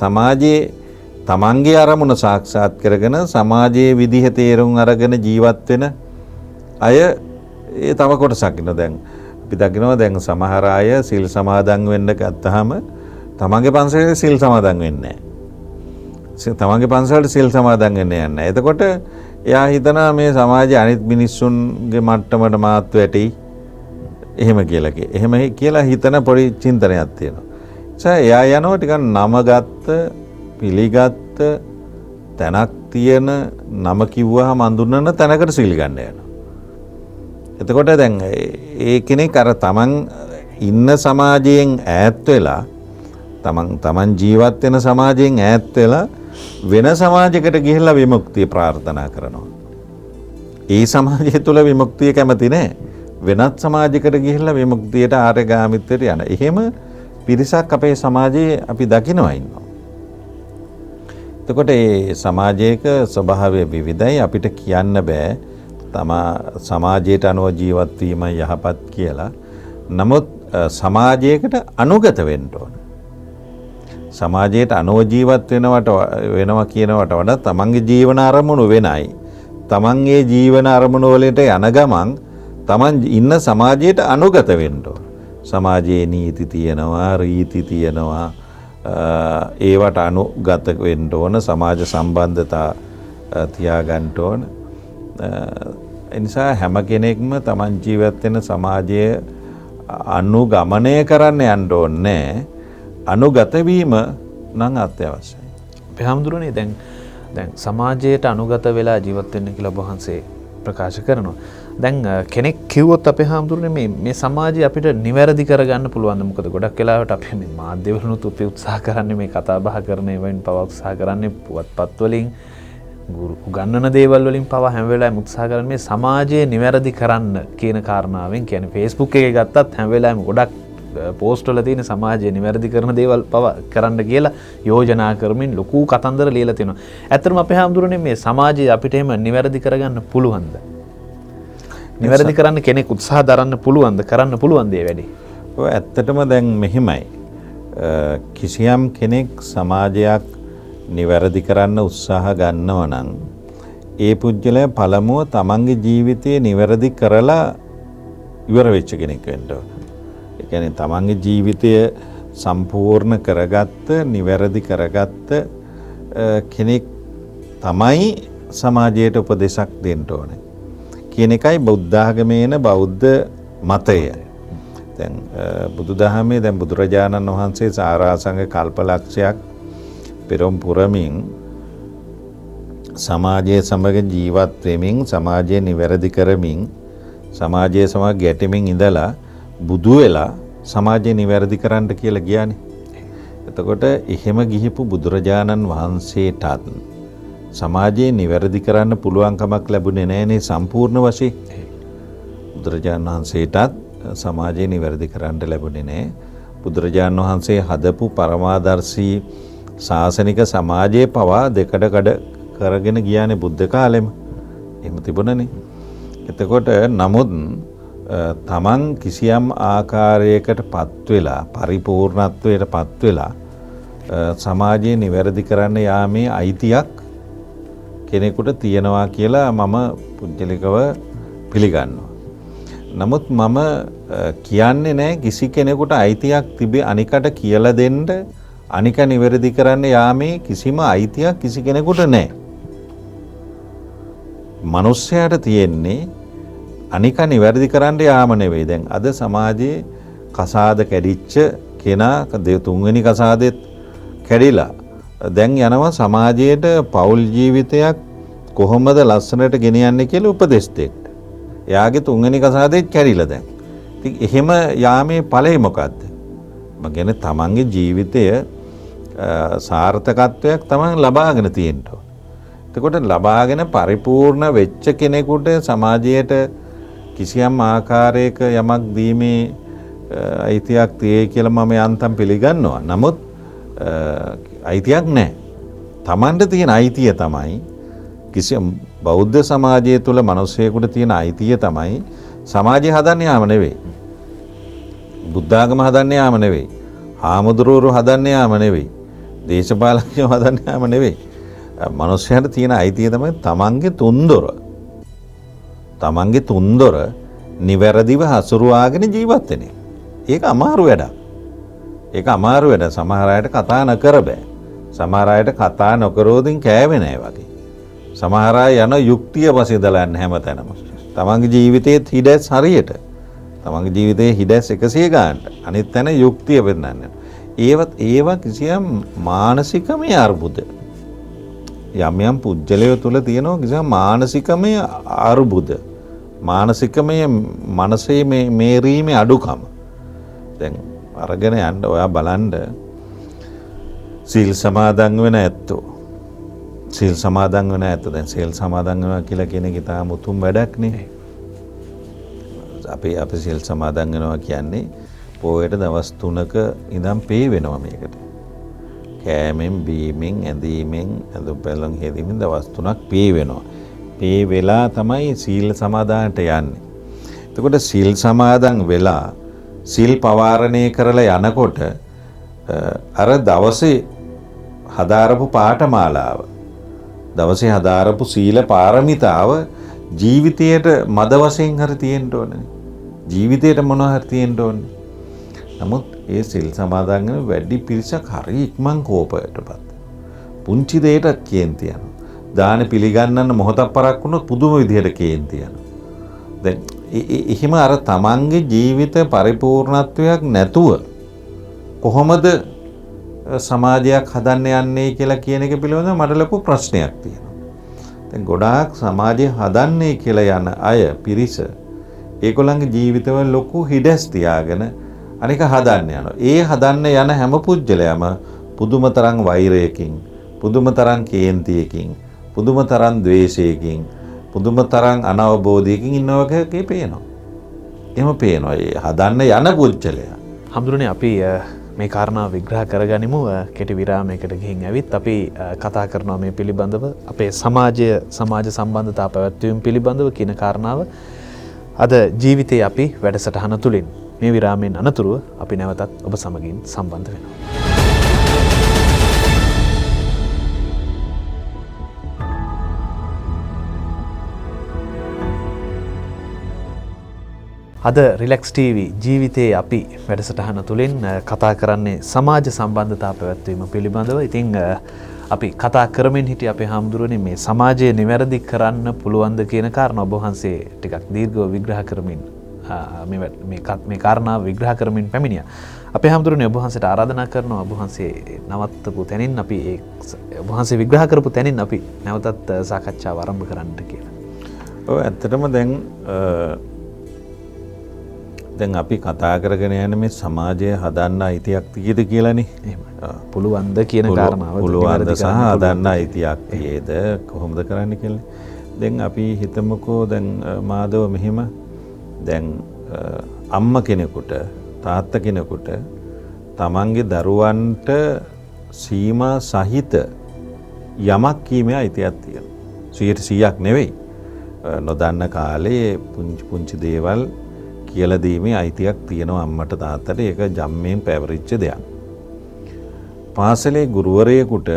සමාජයේ තමන්ගේ අරමුණ සාක්ෂාත් කරගෙන සමාජයේ විදිහ තේරුම් අරගෙන ජීවත් වෙන අය ඒ තව කොටසක් ඉන්නවා. දැන් අපි දකිනවා දැන් සමහර අය සිල් සමාදන් වෙන්න ගත්තාම තමන්ගේ පන්සලේ සිල් සමාදන් වෙන්නේ නැහැ. තමන්ගේ පන්සලට සිල් සමාදන් වෙන්නේ නැහැ. එතකොට එයා හිතනවා මේ සමාජයේ අනිත් මිනිස්සුන්ගේ මට්ටමට මාත් වැටි එහෙම කියලා හිතන පොඩි චින්තනයක් තියෙනවා. එයා යනවා ටිකක් නම ගත්ත පිළිගත්ත තැනක් තියෙන නම කිව්වහම අඳුනන තැනකට සිල් ගන්න යනවා. එතකොට දැන් ඒ කෙනෙක් අර තමන් ඉන්න සමාජයෙන් ඈත් වෙලා තමන් ජීවත් වෙන සමාජයෙන් ඈත් වෙලා වෙන සමාජයකට ගිහිල්ලා විමුක්තිය ප්‍රාර්ථනා කරනවා. ඒ සමාජය තුල විමුක්තිය කැමති නැහැ. වෙනත් සමාජයකට ගිහිල්ලා විමුක්තියට ආර්යගාමිත්වයට යන. එහෙම පිරිසක් අපේ සමාජයේ අපි දකිනවා ඉන්නවා. එතකොට මේ සමාජයක ස්වභාවය විවිධයි. අපිට කියන්න බෑ සමාජයට අනුව ජීවත් වීම යහපත් කියලා. නමුත් සමාජයකට අනුගත වෙන්න ඕන. සමාජයට අනුව ජීවත් වෙනවා කියනවට වඩා තමන්ගේ ජීවන අරමුණු වෙනයි. තමන්ගේ ජීවන අරමුණු වලට යන ගමන් තමන් ඉන්න සමාජයට අනුගත වෙන්න ඕන. සමාජයේ නීති තියෙනවා, රීති තියෙනවා. ඒවට අනුගත වෙන්න ඕන. සමාජ සම්බන්ධතා තියාගන්න ඕන. ඒ නිසා හැම කෙනෙක්ම තමන් ජීවත් වෙන සමාජය අනුගමනය කරන්න යන්න ඕනේ. අනුගත වීම නම් අත්‍යවශ්‍යයි. අපේ හැමදෙරෝනේ දැන් සමාජයට අනුගත වෙලා ජීවත් වෙන්න කියලා වහන්සේ ප්‍රකාශ කරනවා. දැන් කෙනෙක් කිව්වොත් අපේ හැමදෙරෝනේ මේ සමාජය අපිට නිවැරදි කරගන්න පුළුවන්ද? මොකද ගොඩක් වෙලාවට අපි මේ මාධ්‍යවලුත් අපි උත්සාහ කරන්නේ මේ කතා බහ කරන ඒවායින් පවා උත්සාහ කරන්නේ පුවත්පත් වලින් ගුරු උගන්වන දේවල් වලින් පවා හැම වෙලාවෙම උත්සාහ කරන්නේ මේ සමාජය නිවැරදි කරන්න කියන කාරණාවෙන්. කියන්නේ Facebook එකේ ගත්තත් හැම වෙලාවෙම ගොඩක් පෝස්ට් වල තියෙන සමාජය නිවැරදි කරන දේවල් පවා කරන්න කියලා යෝජනා කරමින් ලොකු කතන්දර ලියලා තියෙනවා. ඇත්තටම අපේ හැමදෙරෝනේ මේ සමාජය අපිට එහෙම නිවැරදි කරගන්න පුළුවන්ද? නිවැරදි කරන්න කෙනෙක් උත්සාහ දරන්න පුළුවන්ද? කරන්න පුළුවන්ද ඒ වැඩේ? ඔය ඇත්තටම දැන් මෙහෙමයි. කිසියම් කෙනෙක් සමාජයක් නිවැරදි කරන්න උත්සාහ ගන්නවා නම් ඒ පුජ්‍යලයා පළමුව තමන්ගේ ජීවිතය නිවැරදි කරලා ඉවර වෙච්ච කෙනෙක් වෙන්න ඕන. ඒ කියන්නේ තමන්ගේ ජීවිතය සම්පූර්ණ කරගත්ත, නිවැරදි කරගත්ත කෙනෙක් තමයි සමාජයට උපදේශක් දෙන්න ඕනේ. කියන එකයි බුද්ධ ආගමේන බෞද්ධ මතය. දැන් බුදුදහමේ දැන් බුදුරජාණන් වහන්සේ සාරාංශක කල්පලක්ෂයක් පෙරම් පුරමින් සමාජයේ සමග ජීවත් වෙමින් සමාජය නිවැරදි කරමින් සමාජයේ සමග ගැටෙමින් ඉඳලා බුදු වෙලා සමාජය නිවැරදි කරන්න කියලා කියන්නේ. එතකොට එහෙම ගිහිපු බුදුරජාණන් වහන්සේටත් සමාජයේ නිවැරදි කරන්න පුළුවන්කමක් ලැබුණේ නැහැනේ සම්පූර්ණ වශයෙන්. බුදුරජාණන් වහන්සේටත් සමාජයේ නිවැරදි කරන්න ලැබුණේ නැහැ. බුදුරජාණන් වහන්සේ හදපු පරමාදර්ශී ශාසනික සමාජයේ පවා දෙකඩ කඩ කරගෙන ගියානේ බුද්ධ කාලෙම. එහෙම තිබුණනේ. එතකොට නමුත් තමන් කිසියම් ආකාරයකට පත් වෙලා පරිපූර්ණත්වයට පත් වෙලා සමාජයේ නිවැරදි කරන්න යාමේ අයිතියක් කෙනෙකුට තියෙනවා කියලා මම පුජ්‍යලිකව පිළිගන්නවා. නමුත් මම කියන්නේ නැහැ කිසි කෙනෙකුට අයිතියක් තිබේ අනිකට කියලා දෙන්න අනික නිවැරදි කරන්න යාමේ කිසිම අයිතියක් කිසි කෙනෙකුට නැහැ. මිනිස්යාට තියෙන්නේ අනික නිවැරදි කරන්න යාම නෙවෙයි. දැන් අද සමාජයේ කසාද කැඩිච්ච කෙනා තුන්වෙනි කසාදෙත් කැඩිලා දැන් යනවා සමාජයට පෞල් ජීවිතයක් කොහොමද ලස්සනට ගෙනියන්නේ කියලා උපදෙස් දෙන්න. එයාගේ තුන්වෙනි කසාදෙත් කැඩිලා දැන්. ඉතින් එහෙම යාමේ ඵලය මොකද්ද? මම කියන්නේ තමන්ගේ ජීවිතය සාර්ථකත්වයක් තමන් ලබාගෙන තියෙන්න ඕන. එතකොට ලබාගෙන පරිපූර්ණ වෙච්ච කෙනෙකුට සමාජයට කිසියම් ආකාරයක යමක් දීමේ අයිතියක් තියෙයි කියලා මම යන්තම් පිළිගන්නවා. නමුත් අයිතියක් නැහැ. තමන්ට තියෙන අයිතිය තමයි කිසියම් බෞද්ධ සමාජය තුළ මිනිසෙකුට තියෙන අයිතිය තමයි සමාජය හදන්න යාම නෙවෙයි. බුද්ධාගම හදන්න යාම නෙවෙයි. හාමුදුරුවෝ හදන්න යාම නෙවෙයි. දේශපාලකයෝ හදන්න යාම නෙවෙයි. මිනිසයාට තියෙන අයිතිය තමයි තමන්ගේ තුන්දොර. තමන්ගේ තුන්දොර නිවැරදිව හසුරුවාගෙන ජීවත් වෙන එක. ඒක අමාරු වැඩක්. ඒක අමාරු වැඩ. සමහර අයට කතා නොකර බෑ. සමහර අයට කතා නොකරෝදින් කෑවේ නැහැ වගේ. සමහර අය යන යුක්තිය පසෙදලා යන හැමතැනම. තමන්ගේ ජීවිතයේ හිඩැස් හරියට. තමන්ගේ ජීවිතයේ හිඩැස් 100 ගන්නට. අනිත් තැන යුක්තිය පෙන්නන්න. ඒවා කිසියම් මානසිකමය අර්බුද. යම් යම් පුජ්‍යලය තුළ තියෙනවා කිසියම් මානසිකමය අර්බුද. මානසිකමය මනසේ මේරීමේ අඩුකම. දැන් අරගෙන යන්න ඔයා බලන්න සීල් සමාදන් වෙන ඇත්තෝ. සීල් සමාදන් වෙන ඇත්තෝ දැන් සීල් සමාදන් වෙනවා කියලා කියන එක තාම උතුම් වැඩක් නේ. අපි සීල් සමාදන් වෙනවා කියන්නේ පොයට දවස් 3ක ඉඳන් පේ වෙනවා මේකට. කෑමෙන් බීමෙන් ඇඳීමෙන් අඳු පැලන් හෙදීමෙන් දවස් 3ක් පේ වෙනවා. පේ වෙලා තමයි සීල් සමාදානට යන්නේ. එතකොට සීල් සමාදන් වෙලා සීල් පවාරණය කරලා යනකොට අර දවසේ හදාරපු පාඨමාලාව දවසේ හදාරපු සීල පාරමිතාව ජීවිතයට මද වශයෙන් හරි තියෙන්න ඕනේ. ජීවිතයට මොනවා හරි තියෙන්න ඕනේ. නමුත් ඒ සිල් සමාදන් වෙන වැඩි පිරිසක් හරි ඉක්මන් කෝපයටපත්. පුංචි දෙයකට කේන්ති යනවා. දාන පිළිගන්නන්න මොහොතක් පරක් වුණොත් පුදුම විදිහට කේන්ති යනවා. දැන් එහෙම අර තමන්ගේ ජීවිත පරිපූර්ණත්වයක් නැතුව කොහොමද සමාජයක් හදන්න යන්නේ කියලා කියන එක පිළිබඳව මට ලොකු ප්‍රශ්නයක් තියෙනවා. දැන් ගොඩාක් සමාජය හදන්නේ කියලා යන අය පිරිස ඒගොල්ලන්ගේ ජීවිතවල ලොකු හිඩැස් තියාගෙන අනික හදන්න යනවා. ඒ හදන්න යන හැම පුජ්‍යලයම පුදුම තරම් වෛරයකින්, පුදුම තරම් කේන්තියකින්, පුදුම තරම් ද්වේෂයකින්, පුදුම තරම් අනවබෝධයකින් ඉන්නවා වගේ පේනවා. එහෙම පේනවා. ඒ හදන්න යන පුජ්‍යලයා. හඳුරන්නේ අපි මේ කාරණා විග්‍රහ කරගනිමු. කෙටි විරාමයකට ගිහින් ඇවිත් අපි කතා කරනවා මේ පිළිබඳව අපේ සමාජ සම්බන්ධතා පැවැත්වීම පිළිබඳව කියන කාරණාව අද ජීවිතයේ අපි වැඩසටහන තුලින් මේ විරාමයෙන් අනතුරුව අපි නැවතත් ඔබ සමගින් සම්බන්ධ වෙනවා. අද රිලැක්ස් TV ජීවිතයේ අපි වැඩසටහන තුලින් කතා කරන්නේ සමාජ සම්බන්ධතා පැවැත්වීම පිළිබඳව. ඉතින් අපි කතා කරමින් හිටිය අපේ හාමුදුරනේ මේ සමාජය නිවැරදි කරන්න පුළුවන්ද කියන කාරණා ඔබ වහන්සේ ටිකක් දීර්ඝව විග්‍රහ කරමින් මේ කාරණාව විග්‍රහ කරමින් පැමිණියා. අපේ හැමදෙරෝනේ ඔබ වහන්සේට ආරාධනා කරනවා ඔබ වහන්සේ නවත්තපු තැනින් අපි ඔබ වහන්සේ විග්‍රහ කරපු තැනින් අපි නැවතත් සාකච්ඡාව ආරම්භ කරන්නට කියලා. ඔව් ඇත්තටම දැන් අපි කතා කරගෙන යන මේ සමාජය හදන්න අයිතියක් තියෙද කියලානේ. එහෙම. පුළුවන්ද කියන කාරණාව පුළුවන්ද සහ හදන්න අයිතියක් තියෙද කොහොමද කරන්න කියලා. දැන් අපි හිතමුකෝ දැන් මාදව මෙහෙම දැන් අම්මා කෙනෙකුට තාත්තා කෙනෙකුට තමන්ගේ දරුවන්ට සීමා සහිත යමක් කීමේ අයිතියක් තියෙනවා. 100%ක් නෙවෙයි. නොදන්න කාලේ පුංචි දේවල් කියලා දීමේ අයිතියක් තියෙනවා අම්මට තාත්තට. ඒක ජම්මෙන් පැවරිච්ච දෙයක්. පාසලේ ගුරුවරයෙකුට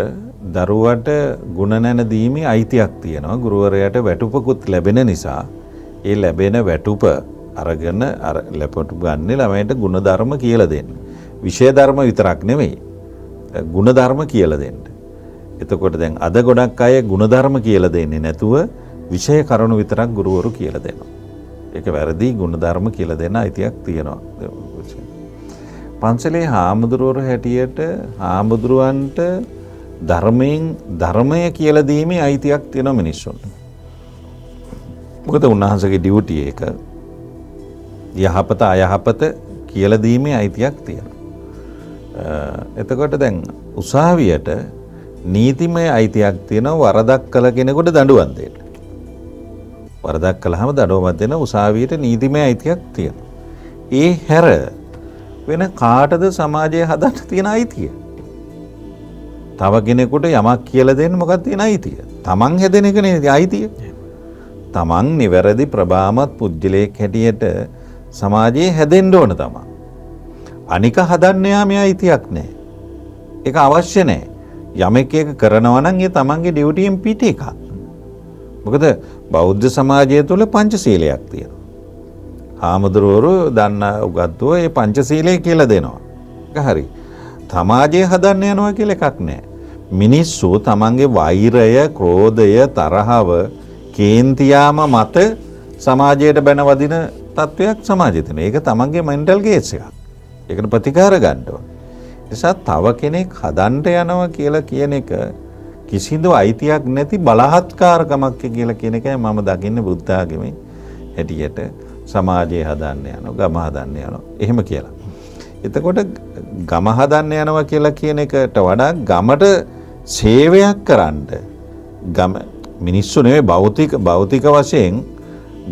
දරුවට ගුණ නැන දීමේ අයිතියක් තියෙනවා. ගුරුවරයාට වැටුපකුත් ලැබෙන නිසා ඒ ලැබෙන වැටුප අරගෙන ලැපටු ගන්න ළමයට ගුණධර්ම කියලා දෙන්න. විෂය ධර්ම විතරක් නෙමෙයි. ගුණධර්ම කියලා දෙන්න. එතකොට දැන් අද ගොඩක් අය ගුණධර්ම කියලා දෙන්නේ නැතුව විෂය කරුණු විතරක් ගුරුවරු කියලා දෙනවා. ඒක වැරදි. ගුණධර්ම කියලා දෙන්න අයිතියක් තියෙනවා. පන්සලේ හාමුදුරුවෝ හැටියට හාමුදුරුවන්ට ධර්මය කියලා දීමේ අයිතියක් තියෙනවා මිනිස්සුන්ට. මොකද උන්වහන්සේගේ ඩියුටි එක යහපත අයහපත කියලා දීමේ අයිතියක් තියෙනවා. එතකොට දැන් උසාවියට නීතිමය අයිතියක් තියෙනවා වරදක් කළ කෙනෙකුට දඬුවම් දෙන්න. වරදක් කළාම දඬුවමක් දෙන උසාවියට නීතිමය අයිතියක් තියෙනවා. ඒ හැර වෙන කාටද සමාජය හදන්න තියෙන අයිතිය? තව කෙනෙකුට යමක් කියලා දෙන්න මොකක්ද තියෙන අයිතිය? තමන් හැදෙන එකනේ අයිතිය. තමන් නිවැරදි ප්‍රභාමත් පුජ්‍යලයක් හැටියට සමාජයේ හැදෙන්න ඕන තමයි. අනික හදන්න යාමේ අයිතියක් නැහැ. ඒක අවශ්‍ය නැහැ. යමෙක් එක කරනවා නම් ඒ තමන්ගේ ඩියුටියෙන් පිට එකක්. මොකද බෞද්ධ සමාජය තුළ පංචශීලයක් තියෙනවා. හාමුදුරුවෝ දන්න උගත්තුව ඒ පංචශීලය කියලා දෙනවා. ඒක හරි. සමාජය හදන්න යනවා කියලා එකක් නැහැ. මිනිස්සු තමන්ගේ වෛරය, ක්‍රෝධය, තරහව, කේන්තියාම මත සමාජයට බැනවදින තත්වයක් සමාජයේ තියෙනවා. ඒක තමන්ගේ මෙන්ටල් ගේට්ස් එකක්. ඒකට ප්‍රතිකාර ගන්න ඕන. නිසා තව කෙනෙක් හදන්න යනවා කියලා කියන එක කිසිදු අයිතියක් නැති බලහත්කාරකමක් කියලා කියන එකයි මම දකින්නේ බුද්ධ ආගමේ හැටියට. සමාජය හදන්න යනවා, ගම හදන්න යනවා. එහෙම කියලා. එතකොට ගම හදන්න යනවා කියලා කියන එකට වඩා ගමට සේවයක් කරන්න ගම මිනිස්සු නෙවෙයි භෞතික වශයෙන්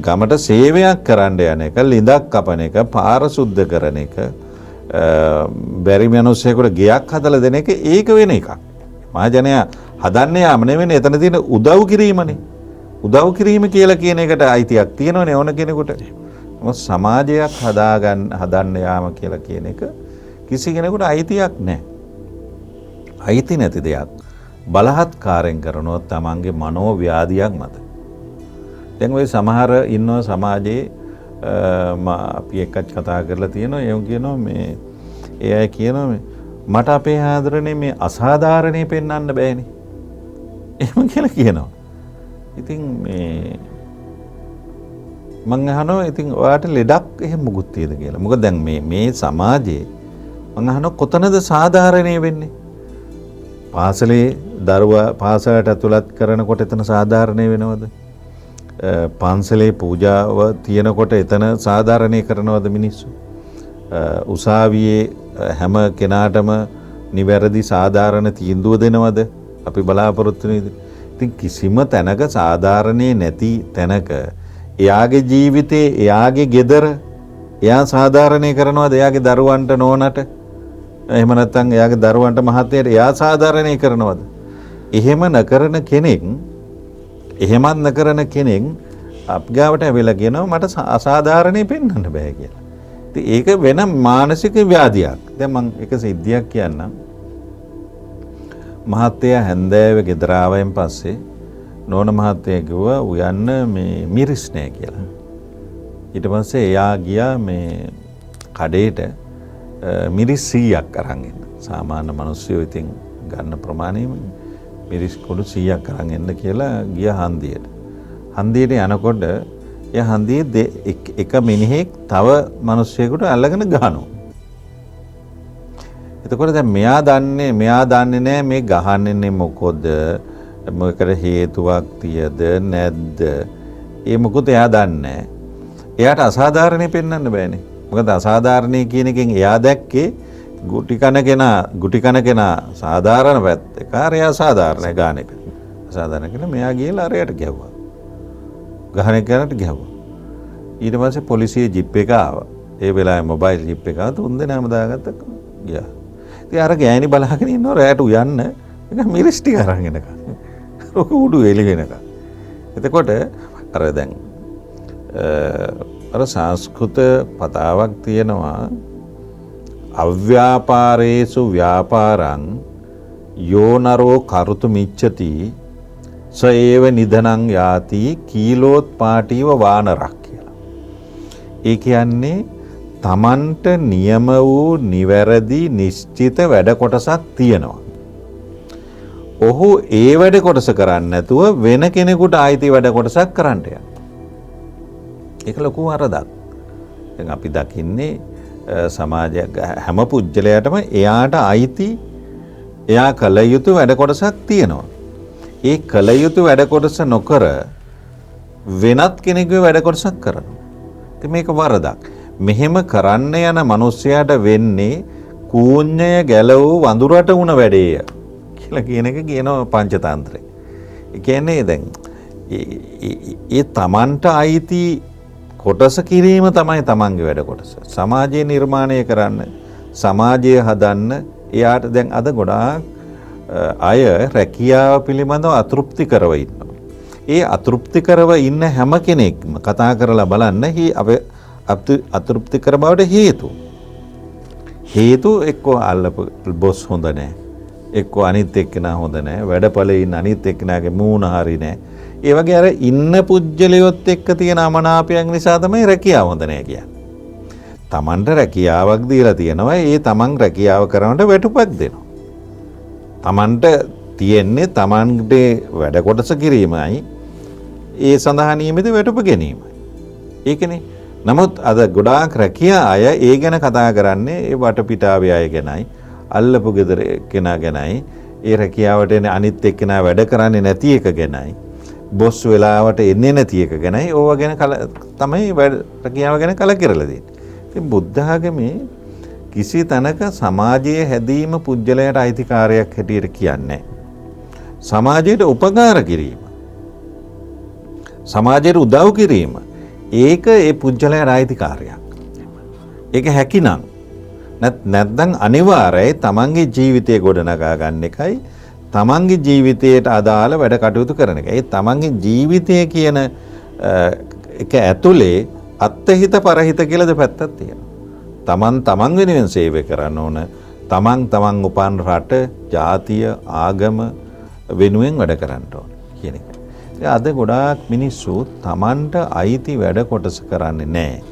ගමට සේවයක් කරන්න යන එක, ලිඳක් කපන එක, පාර සුද්ධ කරන එක, බැරි මිනිස්සෙකුට ගෙයක් හදලා දෙන එක ඒක වෙන එකක්. මහජනයා හදන්න යාම නෙවෙයි එතන තියෙන උදව් කිරීමනේ. උදව් කිරීම කියලා කියන එකට අයිතියක් තියෙනවනේ ඕන කෙනෙකුට. සමාජයක් හදන්න යාම කියලා කියන එක කිසි කෙනෙකුට අයිතියක් නැහැ. අයිති නැති දෙයක් බලහත්කාරයෙන් කරනොත් තමන්ගේ මනෝව්‍යාධියක් මත. දැන් ওই සමහර ඉන්නවා සමාජයේ අපි එක්කත් කතා කරලා තියෙනවා. ඒ කියනවා මේ ඒ අය කියනවා මට අපේ ආදරණේ මේ අසාධාරණේ පෙන්වන්න බෑනේ. එහෙම කියලා කියනවා. ඉතින් මේ මං අහනවා ඉතින් ඔයාට ලෙඩක් එහෙම මොකුත් තියෙද කියලා. මොකද දැන් මේ සමාජයේ මං අහනවා කොතනද සාධාරණේ වෙන්නේ? පාසලේ දරුවා පාසලට ඇතුළත් කරනකොට එතන සාධාරණේ වෙනවද? පන්සලේ පූජාව තියෙනකොට එතන සාධාරණේ කරනවද මිනිස්සු? උසාවියේ හැම කෙනාටම නිවැරදි සාධාරණ තීන්දුව දෙනවද? අපි බලාපොරොත්තු වෙන්නේ. ඉතින් කිසිම තැනක සාධාරණේ නැති තැනක එයාගේ ජීවිතේ, එයාගේ ගෙදර එයා සාධාරණේ කරනවද? එයාගේ දරුවන්ට නෝනට එහෙම නැත්නම් එයාගේ දරුවන්ට මහත්තයට එයා සාධාරණේ කරනවද? එහෙම නකරන කෙනෙක් එහෙමත් නකරන කෙනෙක් අප්ගාවට ඇවිල්ලා කියනවා මට අසාධාරණේ පෙන්වන්න බෑ කියලා. ඉතින් ඒක වෙන මානසික ව්‍යාධියක්. දැන් මම එක සිද්ධියක් කියන්නම්. මහත්තයා හැන්දෑවේ ගෙදර ආවයින් පස්සේ නෝන මහත්තයා කිව්වා උයන්න මේ මිරිස් නෑ කියලා. ඊට පස්සේ එයා ගියා මේ කඩේට මිරිස් 100ක් අරන් එන්න. සාමාන්‍ය මිනිස්සු ඉතින් ගන්න ප්‍රමාණය මිරිස් කුඩු 100ක් අරන් එන්න කියලා ගියා හන්දියට. හන්දියට යනකොට ඒ හන්දියේ එක මිනිහෙක් තව මිනිස්සෙකුට අල්ලගෙන ගහනවා. එතකොට දැන් මෙයා දන්නේ නැහැ මේ ගහන්නේ මොකද, මොකද හේතුවක් තියද නැද්ද, ඒ මොකද එයා දන්නේ නැහැ. එයාට අසාධාරණේ පෙන්වන්න බෑනේ. මොකද අසාධාරණේ කියන එකෙන් එයා දැක්කේ ගුටි කන කෙනා සාධාරණ පැත්තේ කාර්යය සාධාරණ ගාන එක. අසාධාරණ කියලා මෙයා ගිහලා අරයට ගැහුවා. ගහන එකකට ගැහුවා. ඊට පස්සේ පොලිසිය ජිප් එක ආවා. ඒ වෙලාවේ මොබයිල් ජිප් එක ආවා. තුන් දෙනාම දාගත්ත ගියා. ඉතින් අර ගෑණි බලාගෙන ඉන්නවා රැට උයන්න. ඒක මිරිස් ටික අරන් එනකම්. ඔක උඩු එළි වෙනකම්. එතකොට අර දැන් අර සංස්කෘත පතාවක් තියෙනවා අව්‍යාපාරේසු ව්‍යාපාරං යෝනරෝ කරුතු මිච්ඡති ස ඒව නිධනං යාති කීලෝත්පාටීව වානරක් කියලා. ඒ කියන්නේ තමන්ට නියම වූ නිවැරදි නිශ්චිත වැඩ කොටසක් තියෙනවා. ඔහු ඒ වැඩ කොටස කරන්නේ නැතුව වෙන කෙනෙකුට ආйти වැඩ කොටසක් කරන්න යනවා. ඒක ලොකු වරදක්. දැන් අපි දකින්නේ සමාජයක් හැම පුජ්‍යලයටම එයාට ආйти එයා කල යුතු වැඩ කොටසක් තියෙනවා. ඒ කල යුතු වැඩ කොටස නොකර වෙනත් කෙනෙකුගේ වැඩ කොටසක් කරනවා. ඉතින් මේක වරදක්. මෙහෙම කරන්න යන මිනිස්සයාට වෙන්නේ කූඤ්ඤය ගැලවූ වඳුරට වුණ වැඩේය කියලා කියන එක කියනවා පංචතන්ත්‍රය. ඒ කියන්නේ දැන් ඒ තමන්ට ආйти කොටස කිරීම තමයි තමන්ගේ වැඩ කොටස. සමාජය නිර්මාණය කරන්න, සමාජය හදන්න එයාට දැන් අද ගොඩාක් අය රැකියාව පිළිබඳව අතෘප්තිකරව ඉන්නවා. ඒ අතෘප්තිකරව ඉන්න හැම කෙනෙක්ම කතා කරලා බලන්න අතෘප්තිකර බවට හේතු එක්කෝ අල්ලපු බොස් හොඳ නැහැ. එක්කෝ අනිත් එක්කෙනා හොඳ නැහැ. වැඩපලේ ඉන්න අනිත් එක්කෙනාගේ මූණ හරි නැහැ. ඒ වගේ අර ඉන්න පුජ්‍යලියොත් එක්ක තියෙන අමනාපයන් නිසා තමයි රැකියාව හොඳ නැහැ කියන්නේ. Tamanට රැකියාවක් දීලා තියෙනවා. ඒ Taman රැකියාව කරනකොට වැටුපක් දෙනවා. Tamanට තියෙන්නේ Tamanගේ වැඩ කොටස කිරීමයි. ඒ සඳහා නියමිත වැටුප ගැනීමයි. ඒකනේ. නමුත් අද ගොඩාක් රැකියා අය ඒ ගැන කතා කරන්නේ ඒ වටපිටාවේ අය ගැනයි, අල්ලපු ගෙදර කෙනා ගැනයි, ඒ රැකියාවට එන අනිත් එක්කෙනා වැඩ කරන්නේ නැති එක ගැනයි, බොස් වෙලාවට එන්නේ නැති එක ගැනයි ඕවා ගැන තමයි රැකියාව ගැන කලකිරලා තියෙන්නේ. ඉතින් බුද්ධ ආගමේ කිසි තැනක සමාජයේ හැදීම පුජ්‍යලයට අයිතිකාරයක් හැටියට කියන්නේ සමාජයට උපකාර කිරීම, සමාජයට උදව් කිරීම, ඒක ඒ පුජ්‍යලයට අයිතිකාරයක්. ඒක හැකිනම් නැත්නම් අනිවාර්යයි තමන්ගේ ජීවිතය ගොඩනගා ගන්න එකයි, තමන්ගේ ජීවිතයට අදාළ වැඩ කටයුතු කරන එක. ඒ තමන්ගේ ජීවිතය කියන එක ඇතුලේ අත්හිත පරහිත කියලා දෙපැත්තක් තියෙනවා. තමන් වෙනුවෙන් සේවය කරන්න ඕන. තමන් උපන් රට, ජාතිය, ආගම වෙනුවෙන් වැඩ කරන්න ඕන කියන එක. අද ගොඩාක් මිනිස්සු තමන්ට අයිති වැඩ කොටස කරන්නේ නැහැ.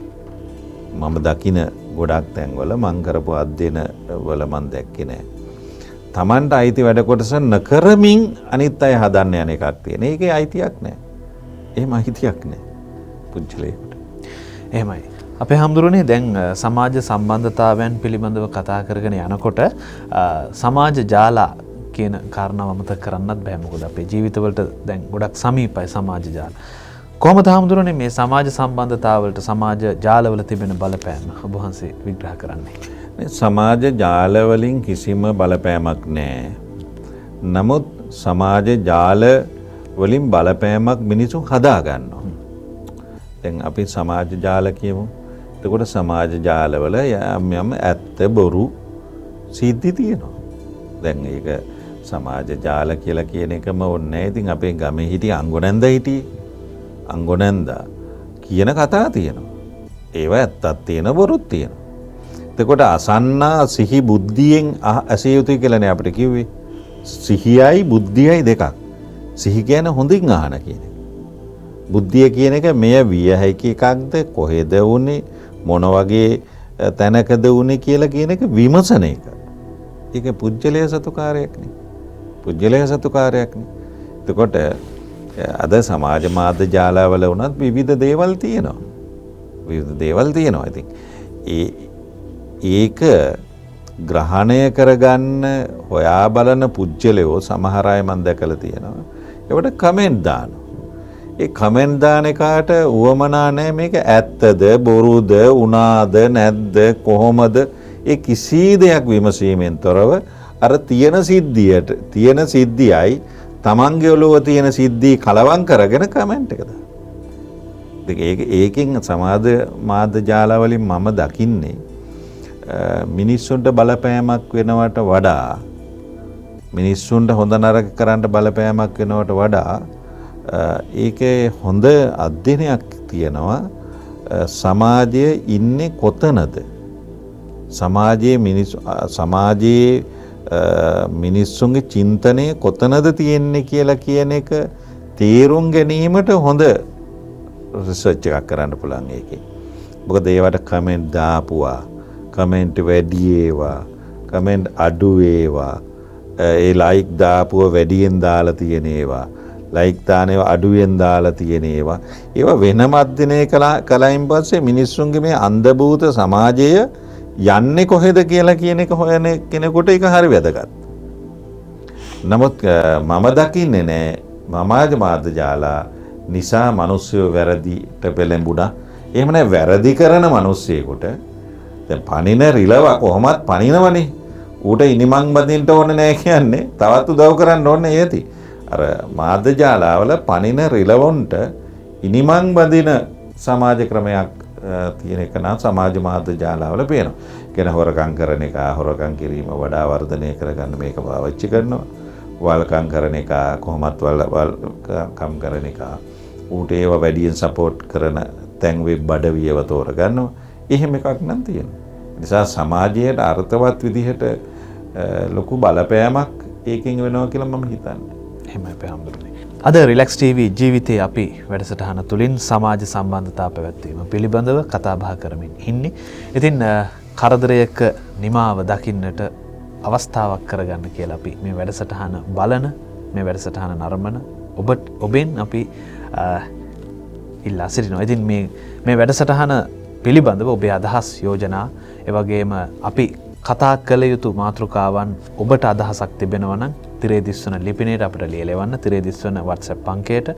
මම දකින ගොඩක් තැන්වල මං කරපු අධ්‍යයන වල මං දැක්කේ නැහැ. තමන්ට අයිති වැඩ කොටස නොකරමින් අනිත් අය හදන්න යන එකක් තියෙන. ඒකේ අයිතියක් නැහැ. එහෙම අයිතියක් නැහැ පුජ්‍යලයට. එහෙමයි. අපේ හැමදෙරෝනේ දැන් සමාජ සම්බන්ධතාවයන් පිළිබඳව කතා කරගෙන යනකොට සමාජ ජාලා කියන කාරණාව අමතක කරන්නත් බෑ. මොකද අපේ ජීවිතවලට දැන් ගොඩක් සමීපයි සමාජ ජාල. කොහොමද හැමදෙරෝනේ මේ සමාජ සම්බන්ධතාවලට සමාජ ජාලවල තිබෙන බලපෑම ඔබ වහන්සේ විග්‍රහ කරන්නේ? සමාජ ජාල වලින් කිසිම බලපෑමක් නැහැ. නමුත් සමාජ ජාල වලින් බලපෑමක් මිනිසු හදා ගන්නවා. දැන් අපි සමාජ ජාල කියමු. එතකොට සමාජ ජාලවල යම් ඇත්ත බොරු සිද්ධි තියෙනවා. දැන් ඒක සමාජ ජාල කියලා කියන එකම ඕනේ නැහැ. ඉතින් අපේ ගමේ හිටිය අංගොනන්ද හිටියේ. අංගොනන්ද කියන කතා තියෙනවා. ඒවා ඇත්තක් තියෙන බොරුත් තියෙනවා. එතකොට අසන්නා සිහි බුද්ධියෙන් ඇසිය යුතුයි කියලානේ අපිට කිව්වේ. සිහියයි බුද්ධියයි දෙකක්. සිහි කියන්නේ හොඳින් අහන කියන එක. බුද්ධිය කියන එක මෙය විය හැකි එකක්ද, කොහෙද වුනේ, මොන වගේ තැනකද වුනේ කියලා කියන එක විමසන එක. ඒක පුජ්‍යලය සතුකාරයක් නේ. පුජ්‍යලය සතුකාරයක් නේ. එතකොට අද සමාජ මාධ්‍ය ජාලවල වුණත් විවිධ දේවල් තියෙනවා. විවිධ දේවල් තියෙනවා. ඉතින් ඒක ග්‍රහණය කරගන්න හොයා බලන පුජ්‍යලයෝ සමහර අය මම දැකලා තියෙනවා. ඒවට කමෙන්ට් දානවා. ඒ කමෙන්ට් දාන එකට උවමනා නැහැ මේක ඇත්තද බොරුද උනාද නැද්ද කොහොමද ඒ කිසි දෙයක් විමසීමෙන් තොරව අර තියෙන සිද්ධියයි තමන්ගේ ඔළුව තියෙන සිද්ධි කලවම් කරගෙන කමෙන්ට් එක දානවා. ඒකෙන් සමාජ මාධ්‍ය ජාලවලින් මම දකින්නේ මිනිස්සුන්ට බලපෑමක් වෙනවට වඩා මිනිස්සුන්ට හොඳ නරක කරන්න බලපෑමක් වෙනවට වඩා ඒකේ හොඳ අධ්‍යයනයක් තියෙනවා සමාජයේ ඉන්නේ කොතනද සමාජයේ මිනිස්සුන්ගේ චින්තනය කොතනද තියෙන්නේ කියලා කියන එක තේරුම් ගැනීමට හොඳ රිසර්ච් එකක් කරන්න පුළුවන් ඒකේ. මොකද ඒවට කමෙන්ට් දාපුවා කමෙන්ට් වැඩි ඒවා කමෙන්ට් අඩු ඒවා ඒ ලයික් දාපුව වැඩියෙන් දාලා තියෙන ඒවා ලයික් දාන ඒවා අඩුවෙන් දාලා තියෙන ඒවා වෙනම අධ්‍යයනය කළයින් පස්සේ මිනිස්සුන්ගේ මේ අන්ධභූත සමාජය යන්නේ කොහෙද කියලා කියන එක හොයන කෙනෙකුට ඒක හරි වැදගත්. නමුත් මම දකින්නේ නෑ සමාජ මාධ්‍ය ජාලා නිසා මිනිස්සු වැරදිට පෙළඹුණා. එහෙම නෑ වැරදි කරන මිනිස්සෙකුට දැන් පණින රිලව කොහොමත් පණිනවනේ. ඌට ඉනිමන් බඳින්න ඕනේ නෑ කියන්නේ තවත් උදව් කරන්න ඕනේ ඒති. අර මාධ්‍ය ජාලාවල පණින රිලවොන්ට ඉනිමන් බඳින සමාජ ක්‍රමයක් තියෙන එක නම් සමාජ මාධ්‍ය ජාලාවල පේනවා. කියන හොරකම් කරන එක හොරකම් කිරීම වඩා වර්ධනය කරගන්න මේක පාවිච්චි කරනවා. වල්කම් කරන එක කොහොමත් වල්කම් කරන එක ඌට ඒව වැඩියෙන් සපෝට් කරන තැන් වෙබ් බඩවියව තෝරගන්නවා. එහෙම එකක් නම් තියෙනවා. නිසා සමාජයට අර්ථවත් විදිහට ලොකු බලපෑමක් ඒකෙන් වෙනවා කියලා මම හිතන්නේ. එහෙමයි පැහැදිලියි. අද රිලැක්ස් TV ජීවිතයේ අපි වැඩසටහන තුලින් සමාජ සම්බන්ධතා පැවැත්වීම පිළිබඳව කතා බහ කරමින් ඉන්නේ. ඉතින් කරදරයක නිමාව දකින්නට අවස්ථාවක් කරගන්න කියලා අපි මේ වැඩසටහන බලන මේ වැඩසටහන නරඹන ඔබෙන් අපි ඉල්ලා සිටිනවා. ඉතින් මේ වැඩසටහන පිළිබඳව ඔබේ අදහස් යෝජනා එවැගේම අපි කතා කළ යුතු මාතෘකාවන් ඔබට අදහසක් තිබෙනවා නම් තිරේ දිස්වන ලිපිනයට අපිට ලියලවන්න තිරේ දිස්වන WhatsApp අංකයට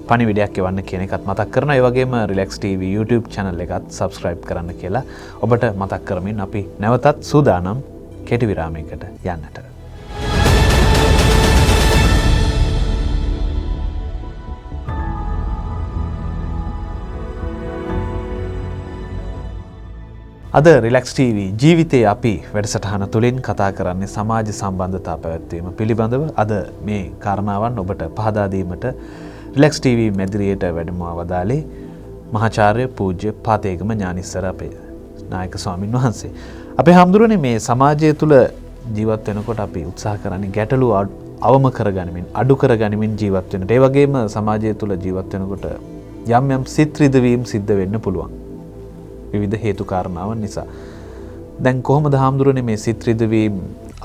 පණිවිඩයක් එවන්න කියන එකත් මතක් කරනවා. ඒ වගේම Relax TV YouTube channel එකත් subscribe කරන්න කියලා ඔබට මතක් කරමින් අපි නැවතත් සූදානම් කෙටි විරාමයකට යන්නට. අද රිලැක්ස් TV ජීවිතයේ අපි වැඩසටහන තුළින් කතා කරන්නේ සමාජ සම්බන්ධතා පැවැත්වීම පිළිබඳව. අද මේ කාරණාවන් ඔබට පහදා දීමට රිලැක්ස් TV මැදිරියට වැඩම වදාළේ මහාචාර්ය පූජ්‍ය පාතේගම ඥානිස්සර අපේ නායක ස්වාමින් වහන්සේ. අපේ හාමුදුරනේ මේ සමාජය තුළ ජීවත් වෙනකොට අපි උත්සාහ කරන්නේ ගැටලු අවම කරගනිමින් අඩු කරගනිමින් ජීවත් වෙනට. ඒ වගේම සමාජය තුළ ජීවත් වෙනකොට යම් සිත් රිදවීම් සිද්ධ වෙන්න පුළුවන්. විවිධ හේතු කාරණාවන් නිසා. දැන් කොහොමද හාමුදුරනේ මේ සිත් රිදවීම්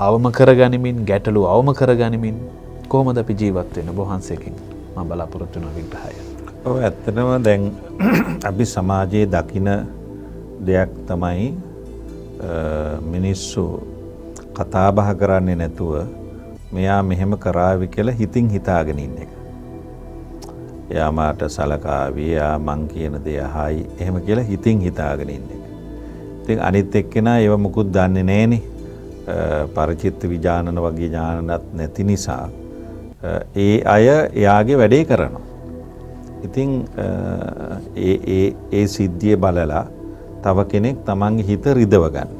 අවම කරගනිමින් ගැටලු අවම කරගනිමින් කොහොමද අපි ජීවත් වෙන්නේ බොහන්සේකින් මම බලාපොරොත්තු වෙන විග්‍රහය. ඔව් ඇත්තටම දැන් අපි සමාජයේ දකින දෙයක් තමයි මිනිස්සු කතා බහ කරන්නේ නැතුව මෙයා මෙහෙම කරાવી කියලා හිතින් හිතාගෙන ඉන්න එක. එයා මාට සලකාවි, එයා මං කියන දේ අහයි, එහෙම කියලා හිතින් හිතාගෙන ඉන්න එක. ඉතින් අනිත් එක්කෙනා ඒව මුකුත් දන්නේ නැහෙනේ. පරිචිත්ත විඥානන වගේ ඥානවත් නැති නිසා ඒ අය එයාගේ වැඩේ කරනවා. ඉතින් ඒ සිද්ධිය බලලා තව කෙනෙක් තමන්ගේ හිත රිදව ගන්න.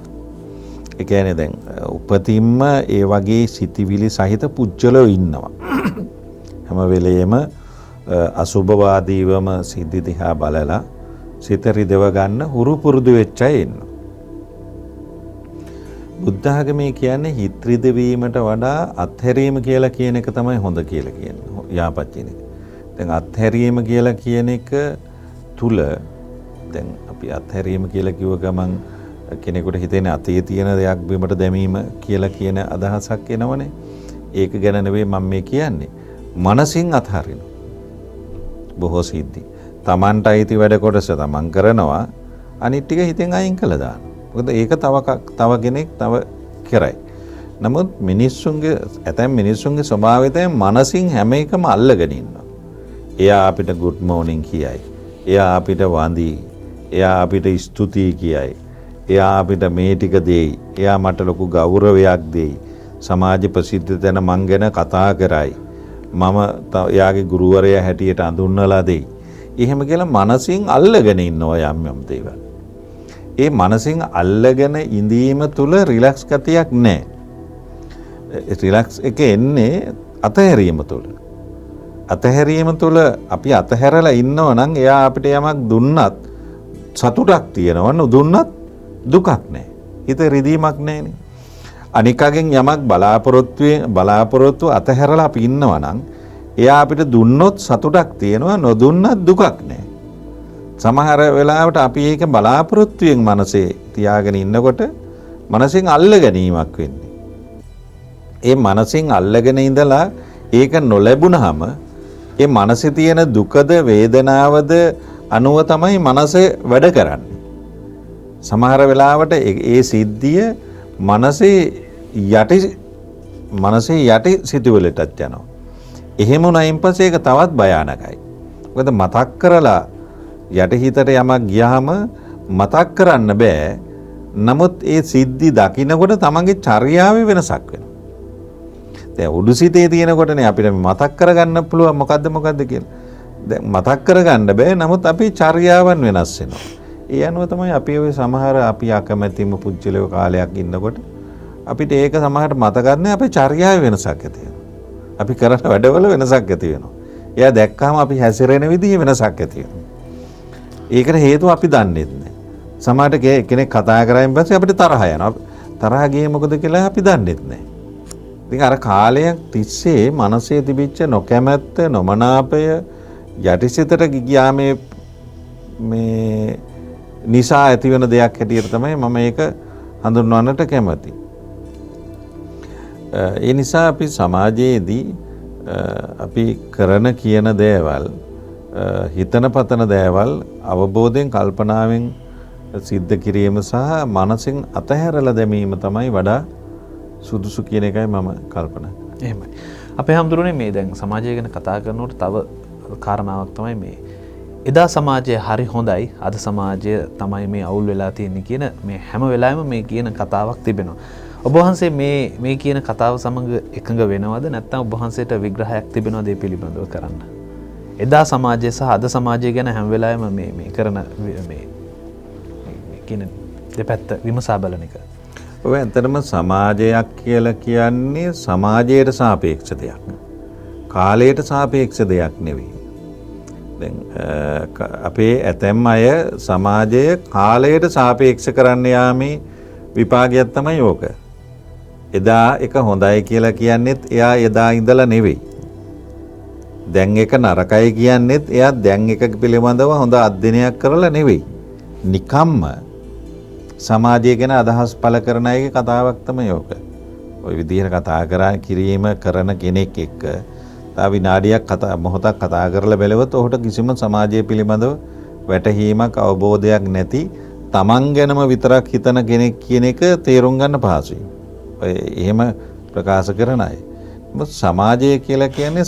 ඒ කියන්නේ දැන් උපතින්ම ඒ වගේ සිතිවිලි සහිත පුජ්‍යලෝ ඉන්නවා. හැම වෙලෙම අසුභවාදීවම සිද්ධි දිහා බලලා සිත රිදව ගන්න හුරු පුරුදු වෙච්ච අය ඉන්නවා. බුද්ධ ආගමේ කියන්නේ හිත රිදවීමට වඩා අත්හැරීම කියලා කියන එක තමයි හොඳ කියලා කියන්නේ. යාපත් කියන එක. දැන් අත්හැරීම කියලා කියන එක තුල දැන් අපි අත්හැරීම කියලා කිව්ව ගමන් කෙනෙකුට හිතෙන්නේ අතේ තියෙන දෙයක් බිමට දැමීම කියලා කියන අදහසක් එනවනේ. ඒක ගැන නෙවෙයි මම මේ කියන්නේ. මනසින් අත්හරිනවා. බොහෝ සිද්ධි. Tamanට අයිති වැඩ කොටස තමන් කරනවා අනිත් ටික හිතෙන් අයින් කළා දානවා. මොකද ඒක තව කෙනෙක් තව කරයි. නමුත් මිනිස්සුන්ගේ ඇතැම් මිනිස්සුන්ගේ ස්වභාවය තමයි මනසින් හැම එකම අල්ලගෙන ඉන්නවා. එයා අපිට good morning කියයි. එයා අපිට වඳි. එයා අපිට ස්තුතියි කියයි. එයා අපිට මේ ටික දෙයි. එයා මට ලොකු ගෞරවයක් දෙයි. සමාජ ප්‍රසිද්ධ තැන මං ගැන කතා කරයි. මම එයාගේ ගුරුවරයා හැටියට අඳුන්වලා දෙයි. එහෙම කියලා මනසින් අල්ලගෙන ඉන්නවා යම් දේවල්. ඒ මනසින් අල්ලගෙන ඉඳීම තුල රිලැක්ස් ගතියක් නැහැ. රිලැක්ස් එක එන්නේ අතහැරීම තුල. අතහැරීම තුල අපි අතහැරලා ඉන්නවා නම් එයා අපිට යමක් දුන්නත් සතුටක් තියෙනවා නොදුන්නත් දුකක් නැහැ. හිත රිදීමක් නැහැනේ. අනිකගෙන් යමක් බලාපොරොත්තු අතහැරලා අපි ඉන්නවා නම් එයා අපිට දුන්නොත් සතුටක් තියෙනවා නොදුන්නත් දුකක් නැහැ. සමහර වෙලාවට අපි ඒක බලාපොරොත්තුෙන් මනසේ තියාගෙන ඉන්නකොට මනසින් අල්ල ගැනීමක් වෙන්නේ. ඒ මනසින් අල්ලගෙන ඉඳලා ඒක නොලැබුණාම ඒ මනසේ තියෙන දුකද වේදනාවද අනුව තමයි මනස වැඩ කරන්නේ. සමහර වෙලාවට ඒ සිද්ධිය මනසේ යටි සිතුවිල්ලටත් යනවා. එහෙම වුණායින් පස්සේ ඒක තවත් භයානකයි. මොකද මතක් කරලා යටිහිතට යමක් ගියාම මතක් කරන්න බෑ. නමුත් ඒ සිද්ධි දකින්නකොට තමන්ගේ චර්යාවේ වෙනසක් වෙනවා. දැන් උඩුසිතේ තියෙනකොටනේ අපිට මතක් කරගන්න පුළුවන් මොකද්ද කියලා. දැන් මතක් කරගන්න බෑ. නමුත් අපේ චර්යාවන් වෙනස් වෙනවා. ඒ අනුව තමයි අපි ඔය සමහර අපි අකමැතිම පුජ්‍යලව කාලයක් ඉන්නකොට අපිට ඒක සමහරට මතකත් නැහැ. අපේ චර්යාවේ වෙනසක් ඇති වෙනවා. අපි කරන වැඩවල වෙනසක් ඇති වෙනවා. එයා දැක්කම අපි හැසිරෙන විදිහේ වෙනසක් ඇති වෙනවා. ඒකට හේතුව අපි දන්නේ නැහැ. සමහරට කෙනෙක් කතා කරායින් පස්සේ අපිට තරහ යනවා. තරහ ගියේ මොකද කියලා අපි දන්නේ නැහැ. ඉතින් අර කාලයක් තිස්සේ මනසේ තිබිච්ච නොකැමැත්ත නොමනාපය යටිසිතට ගියා මේ නිසා ඇතිවෙන දෙයක් හැටියට තමයි මම ඒක හඳුන්වන්නට කැමතියි. ඒ නිසා අපි සමාජයේදී අපි කරන කියන දේවල් හිතන පතන දේවල් අවබෝධයෙන් කල්පනාවෙන් සිද්ධ කිරීම සහ මනසින් අතහැරලා දැමීම තමයි වඩා සුදුසු කියන එකයි මම කල්පනා කරන්නේ. එහෙමයි. අපේ හැමදෙරෝනේ මේ දැන් සමාජය ගැන කතා කරනකොට තව කාරණාවක් තමයි මේ එදා සමාජය හරි හොඳයි අද සමාජය තමයි මේ අවුල් වෙලා තියෙන්නේ කියන මේ හැම වෙලාවෙම මේ කියන කතාවක් තිබෙනවා. ඔබ වහන්සේ මේ කියන කතාව සමග එකඟ වෙනවද නැත්නම් ඔබ වහන්සේට විග්‍රහයක් තිබෙනවද මේ පිළිබඳව කරන්න? එදා සමාජය සහ අද සමාජය ගැන හැම වෙලාවෙම මේ කරන මේ කියන දෙපැත්ත විමසා බලන එක. ඔය ඇත්තටම සමාජයක් කියලා කියන්නේ සමාජයට සාපේක්ෂ දෙයක්. කාලයට සාපේක්ෂ දෙයක් නෙවෙයි. දැන් අපේ ඇතැම් අය සමාජය කාලයට සාපේක්ෂ කරන්න යාමේ විපාකයක් තමයි ඕක. එදා එක හොඳයි කියලා කියන්නේත් එයා එදා ඉඳලා නෙවෙයි. දැන් එක නරකයි කියන්නේත් එයා දැන් එක පිළිබඳව හොඳ අධ්‍යයනයක් කරලා නෙවෙයි. නිකම්ම සමාජය ගැන අදහස් පළ කරන අයගේ කතාවක් තමයි ඕක. ওই විදිහට කතා කිරීම කරන කෙනෙක් එක්ක තව විනාඩියක් මොහොතක් කතා කරලා බැලුවොත් ඔහුට කිසිම සමාජය පිළිබඳව වැටහීමක් අවබෝධයක් නැති තමන් ගැනම විතරක් හිතන කෙනෙක් කියන එක තේරුම් ගන්න පහසුයි. ඔය එහෙම ප්‍රකාශ කරන අය. මොකද සමාජය කියලා කියන්නේ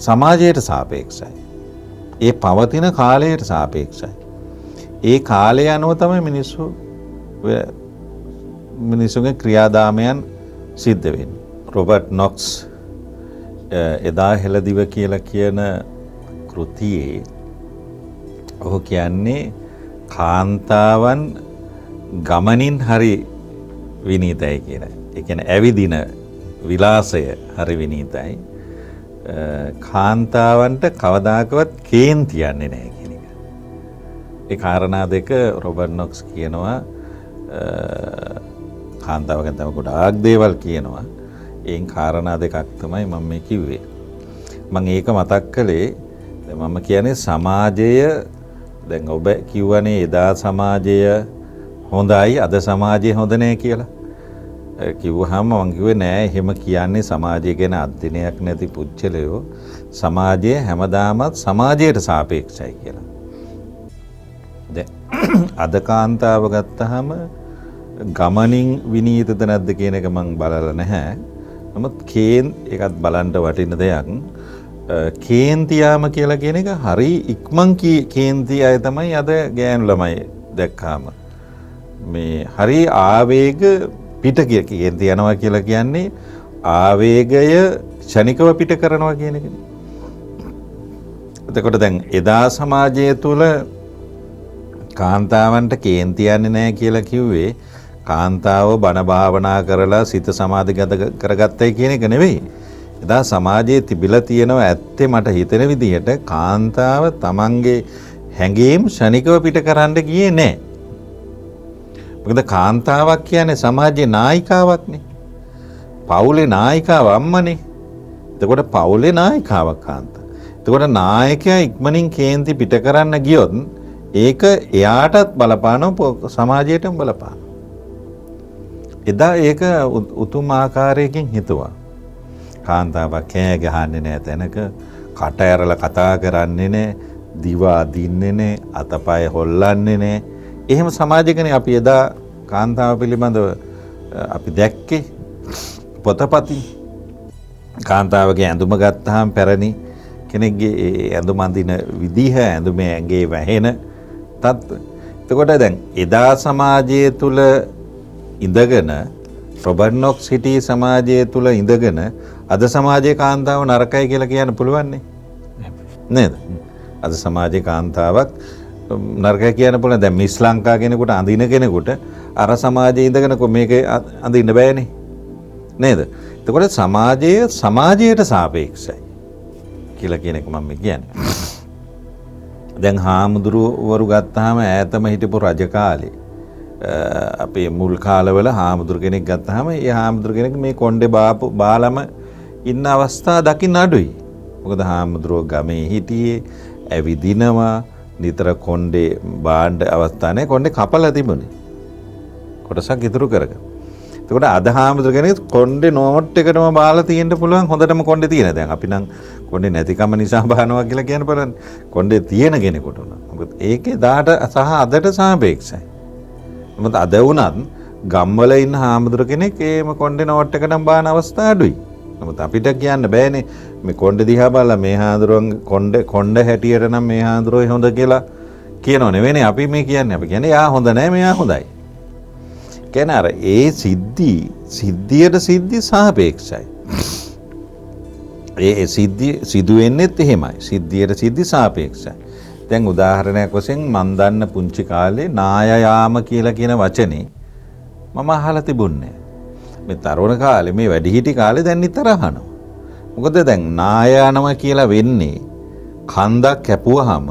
සමාජයට සාපේක්ෂයි. ඒ පවතින කාලයට සාපේක්ෂයි. ඒ කාලය අනුව තමයි මිනිසුන්ගේ ක්‍රියාදාමයන් සිද්ධ වෙන්නේ. රොබර්ට් නොක්ස් එදා හෙළදිව කියලා කියන කෘතියේ ඔහු කියන්නේ කාන්තාවන් ගමනින් හරි විනීතයි කියලා. ඒ කියන්නේ ඇවිදින විලාසය හරි විනීතයි. කාන්තාවන්ට කවදාකවත් කේන්ති යන්නේ නැහැ කියන එක. ඒ කාරණා දෙක රොබර්ට් නොක්ස් කියනවා. කාන්තාව ගැන තව ගොඩාක් දේවල් කියනවා. ඒන් කාරණා දෙකක් තමයි මම මේ කිව්වේ. මම ඒක මතක් කළේ මම කියන්නේ සමාජය දැන් ඔබ කිව්වනේ එදා සමාජය හොඳයි අද සමාජය හොඳ නැහැ කියලා. කිව්වහම මං කිව්වේ නෑ එහෙම කියන්නේ සමාජය ගැන අධ්‍යයනයක් නැති පුච්චලයෝ සමාජය හැමදාමත් සමාජයට සාපේක්ෂයි කියලා. දැන් අද කාන්තාව ගත්තහම ගමනින් විනීතද නැද්ද කියන එක මං බලලා නැහැ. නමුත් ඒකත් බලන්න වටින දෙයක්. කේන්තියාම කියලා කියන එක හරි ඉක්මන් කේන්ති අය තමයි අද ගෑනු ළමයි දැක්කාම. මේ හරි ආවේග පිට කේන්ති යනවා කියලා කියන්නේ ආවේගය ක්ෂණිකව පිට කරනවා කියන එක. එතකොට දැන් එදා සමාජය තුළ කාන්තාවන්ට කේන්ති යන්නේ නැහැ කියලා කිව්වේ කාන්තාව බණ භාවනා කරලා සිත සමාධිගත කරගත්තයි කියන එක නෙවෙයි. එදා සමාජයේ තිබිලා තියෙනවා ඇත්තේ මට හිතෙන විදිහට කාන්තාව තමන්ගේ හැඟීම් ශනිකව පිට කරන්න ගියේ නැහැ. මොකද කාන්තාවක් කියන්නේ සමාජයේ නායිකාවක්නේ. පවුලේ නායිකාව අම්මනේ. එතකොට පවුලේ නායිකාවක් කාන්තාව. එතකොට නායකයා ඉක්මනින් කේන්ති පිට කරන්න ගියොත් ඒක එයාටත් බලපානවා සමාජයටම බලපානවා. එදා ඒක උතුම් ආකාරයකින් හිතුවා. කාන්තාවක් කෑ ගහන්නේ නැහැ තැනක, කට ඇරලා කතා කරන්නේ නැහැ, දිව අදින්නේ නැහැ, අතපය හොල්ලන්නේ නැහැ. එහෙම සමාජයකනේ අපි එදා කාන්තාව පිළිබඳව අපි දැක්කේ පොතපතින්. කාන්තාවගේ ඇඳුම ගත්තාම පැරණි කෙනෙක්ගේ ඇඳුම අඳින විදිහ, ඇඳුමේ ඇඟේ වැහෙන තත්ත්ව. එතකොට දැන් එදා සමාජය තුල ඉඳගෙන රොබර්ට් නොක්ස් සිටි සමාජය තුල ඉඳගෙන අද සමාජයේ කාන්තාව නරකයි කියලා කියන්න පුළුවන් නේද? අද සමාජයේ කාන්තාවක් නරකයි කියන්න පුළුවන්. දැන් මිස් ලංකා කෙනෙකුට අඳින කෙනෙකුට අර සමාජයේ ඉඳගෙන මේක අඳින්න බෑනේ නේද? එතකොට සමාජයට සාපේක්ෂයි කියලා කියන එක මම කියන්නේ. දැන් හාමුදුරුවරු ගත්තාම ඈතම හිටපු රජ කාලේ අපේ මුල් කාලවල හාමුදුරු කෙනෙක් ගත්තාම ඒ හාමුදුරු කෙනෙක් මේ කොණ්ඩේ බාලම ඉන්න අවස්ථා දකින්න අඩුයි. මොකද හාමුදුරුවෝ ගමේ හිටියේ ඇවිදිනවා නිතර කොණ්ඩේ බාණ්ඩ අවස්ථා නැහැ. කොණ්ඩේ කපලා තිබුණේ. කොටසක් ඉතුරු කරගෙන. එතකොට අද හාමුදුරු කෙනෙක් කොණ්ඩේ නෝට් එකටම බාලා තියෙන්න පුළුවන් හොඳටම කොණ්ඩේ තියෙන. දැන් අපි නම් කොණ්ඩේ නැතිකම නිසා බානවා කියලා කියන බලන්න. කොණ්ඩේ තියෙන කෙනෙකුට උනන. මොකද ඒකේ දාට සහ අදට සාපේක්ෂයි. මොකද අද වුණත් ගම්වල ඉන්න හාමුදුරු කෙනෙක් ඒම කොණ්ඩේ නෝට් එකටම බාන අවස්ථා අඩුයි. නමුත් අපිට කියන්න බෑනේ මේ කොණ්ඩේ දිහා බලලා මේ හාමුදුරුවන් කොණ්ඩ හැටියට නම් මේ හාමුදුරුවෝ හොඳ කියලා කියනව නෙවෙයිනේ අපි මේ කියන්නේ. අපි කියන්නේ යා හොඳ නැහැ මෙයා හොඳයි. කියන්නේ අර ඒ සිද්ධියට සිද්ධි සාපේක්ෂයි. ඒ සිදු වෙන්නේත් එහෙමයි. සිද්ධියට සිද්ධි සාපේක්ෂයි. දැන් උදාහරණයක් වශයෙන් මම දන්න පුංචි කාලේ නායයාම කියලා කියන වචනේ මම අහලා තිබුණේ. මේ තරුණ කාලේ මේ වැඩිහිටි කාලේ දැන් නිතර අහනවා. මොකද දැන් නාය යනවා කියලා වෙන්නේ කන්දක් කැපුවාම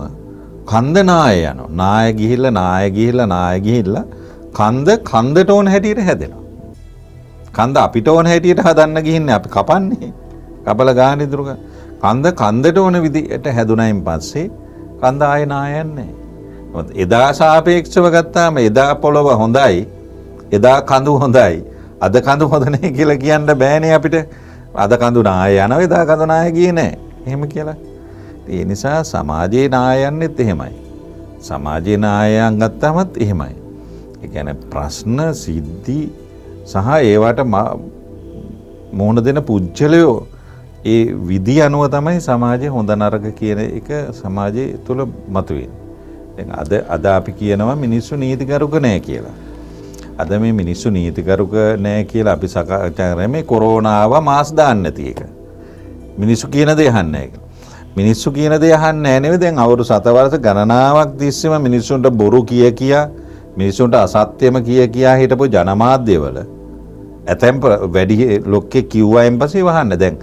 කන්ද නාය යනවා. නාය ගිහිල්ලා කන්දට ඕන හැටියට හැදෙනවා. කන්ද අපිට ඕන හැටියට හදන්න ගිහින්නේ අපි කපන්නේ. කපල ගාන ඉදිරි කන්දට ඕන විදිහට හැදුනයින් පස්සේ කන්ද ආය නායන්නේ. මොකද එදා සාපේක්ෂව ගත්තාම එදා පොළව හොඳයි. එදා කඳු හොඳයි. අද කඳු හොඳ නැහැ කියලා කියන්න බෑනේ අපිට. අද කඳු නාය යනවා එදා කඳු නාය ගියේ නැහැ. එහෙම කියලා. ඒ නිසා සමාජයේ නාය යන්නෙත් එහෙමයි. සමාජයේ නායයන් ගත්තාමත් එහෙමයි. ඒ කියන්නේ ප්‍රශ්න සිද්ධි සහ ඒවට මොහොන දෙන පුජ්‍යලයෝ ඒ විදි අනුව තමයි සමාජයේ හොඳ නරක කියන එක සමාජයේ තුල මතුවෙන්නේ. දැන් අද අපි කියනවා මිනිස්සු නීතිගරුක නැහැ කියලා. අද මේ මිනිස්සු නීතිගරුක නැහැ කියලා අපි සාකච්ඡා කරන්නේ මේ කොරෝනාව මාස් දාන්න නැති එක. මිනිස්සු කියන දේ අහන්නේ නැහැ. මිනිස්සු කියන දේ අහන්නේ නැහැ නෙවෙයි. දැන් අවුරුදු 7 වර්ෂ ගණනාවක් තිස්සේම මිනිස්සුන්ට බොරු කියා මිනිස්සුන්ට අසත්‍යම කියා හිටපු ජනමාධ්‍යවල ඇතැම් වැඩි ලොක්කේ කිව්වයින් පස්සේ වහන්න. දැන්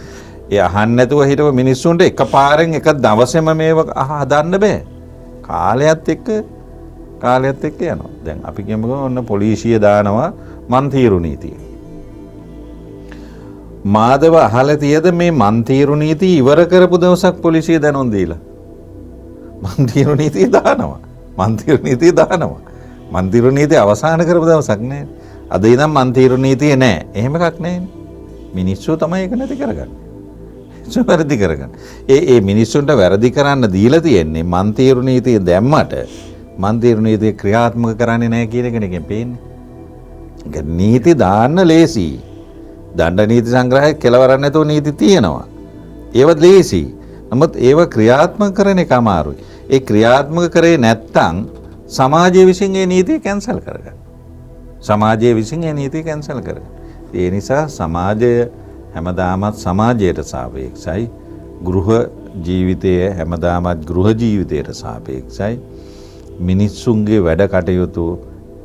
ඒ අහන්න නැතුව හිටපු මිනිස්සුන්ට එකපාරෙන් එක දවසේම මේව හදන්න බෑ. කාලයත් එක්ක යනවා. දැන් අපි කියමුකෝ ඔන්න පොලිසිය දානවා මන්තීරු නීතිය. මාදව අහලා තියද මේ මන්තීරු නීතිය ඉවර කරපු දවසක් පොලිසිය දැනුම් දීලා. මන්තීරු නීතිය දානවා. මන්තීරු නීතිය අවසන් කරපු දවසක් නෑ. අද ඉඳන් මන්තිරු නීතිය නෑ. එහෙම එකක් නෑනේ. මිනිස්සු තමයි ඒක නැති කරගන්නේ. වැරදි කරගන්න. ඒ මිනිස්සුන්ට වැරදි කරන්න දීලා තියෙන්නේ මන්තිරු නීතිය දැම්මට මන්තිරු නීතිය ක්‍රියාත්මක කරන්නේ නැහැ කියන එකෙන් පේන්නේ. ඒක නීති දාන්න ලේසි. දණ්ඩ නීති සංග්‍රහය කෙලවරක් නැතුව නීති තියෙනවා. ඒවත් ලේසි. නමුත් ඒව ක්‍රියාත්මක කරන එක අමාරුයි. ඒ ක්‍රියාත්මක කරේ නැත්තම් සමාජයේ විසින් ඒ නීතිය කැන්සල් කරගන්න. සමාජයේ විසින් ඒ නීතිය කැන්සල් කරගන්න. ඒ නිසා සමාජය හැමදාමත් සමාජයට සාපේක්ෂයි. ගෘහ ජීවිතය හැමදාමත් ගෘහ ජීවිතයට සාපේක්ෂයි. මිනිස්සුන්ගේ වැඩ කටයුතු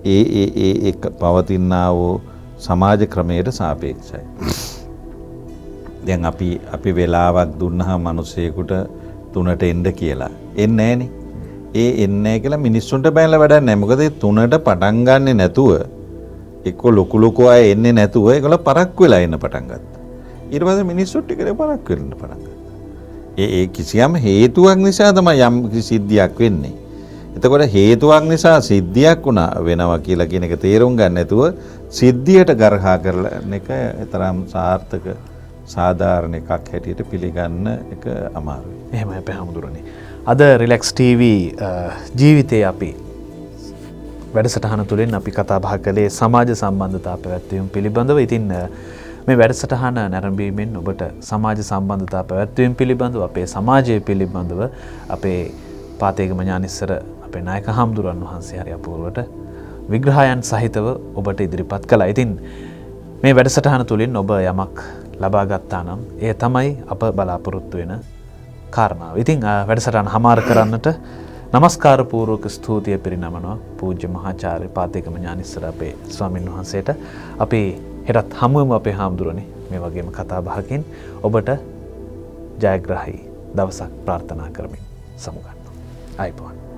ඒ පවතිනා වූ සමාජ ක්‍රමයට සාපේක්ෂයි. දැන් අපි වෙලාවක් දුන්නාම මිනිසෙකුට 3ට එන්න කියලා. එන්නේ නැහනේ. එන්නේ නැහැ කියලා මිනිස්සුන්ට බැලලා වැඩක් නැහැ. මොකද 3ට පටන් ගන්නෙ නැතුව එක්ක ලොකු අය එන්නේ නැතුව ඒගොල්ලෝ පරක් වෙලා එන්න පටන් ගත්තා. ඊට පස්සේ මිනිස්සු ටිකේ පරක් වෙන්න පටන් ගත්තා. ඒ කිසියම් හේතුවක් නිසා තමයි යම් සිද්ධියක් වෙන්නේ. එතකොට හේතුවක් නිසා සිද්ධියක් වෙනවා කියලා කියන එක තේරුම් ගන්න නැතුව සිද්ධියට ගරහා කරන එක තරම් සාර්ථක සාධාරණ එකක් හැටියට පිළිගන්න එක අමාරුයි. එහෙමයි අපේ හැමදෙරෝනේ. අද රිලැක්ස් TV ජීවිතේ අපි වැඩසටහන තුළින් අපි කතා බහ කළේ සමාජ සම්බන්ධතා පැවැත්වීම පිළිබඳව. ඉතින් මේ වැඩසටහන නැරඹීමෙන් ඔබට සමාජ සම්බන්ධතා පැවැත්වීම පිළිබඳව අපේ සමාජය පිළිබඳව අපේ පාතේගම ඥානිස්සර අපේ නායක හාමුදුරන් වහන්සේ හරි අපූර්වට විග්‍රහයන් සහිතව ඔබට ඉදිරිපත් කළා. ඉතින් මේ වැඩසටහන තුළින් ඔබ යමක් ලබා ගත්තා නම් ඒ තමයි අප බලාපොරොත්තු වෙන කාරණාව. ඉතින් වැඩසටහන හමාර කරන්නට නමස්කාර පූර්වක ස්තුතිය පිරිනමනවා පූජ්‍ය මහාචාර්ය පාතේගම ඥානිස්සර අපේ ස්වාමින් වහන්සේට. අපි හෙටත් හමුවෙමු අපේ හාමුදුරනේ මේ වගේම කතා බහකින්. ඔබට ජයග්‍රහී දවසක් ප්‍රාර්ථනා කරමින් සමුගන්නවා. ආයිබෝන්.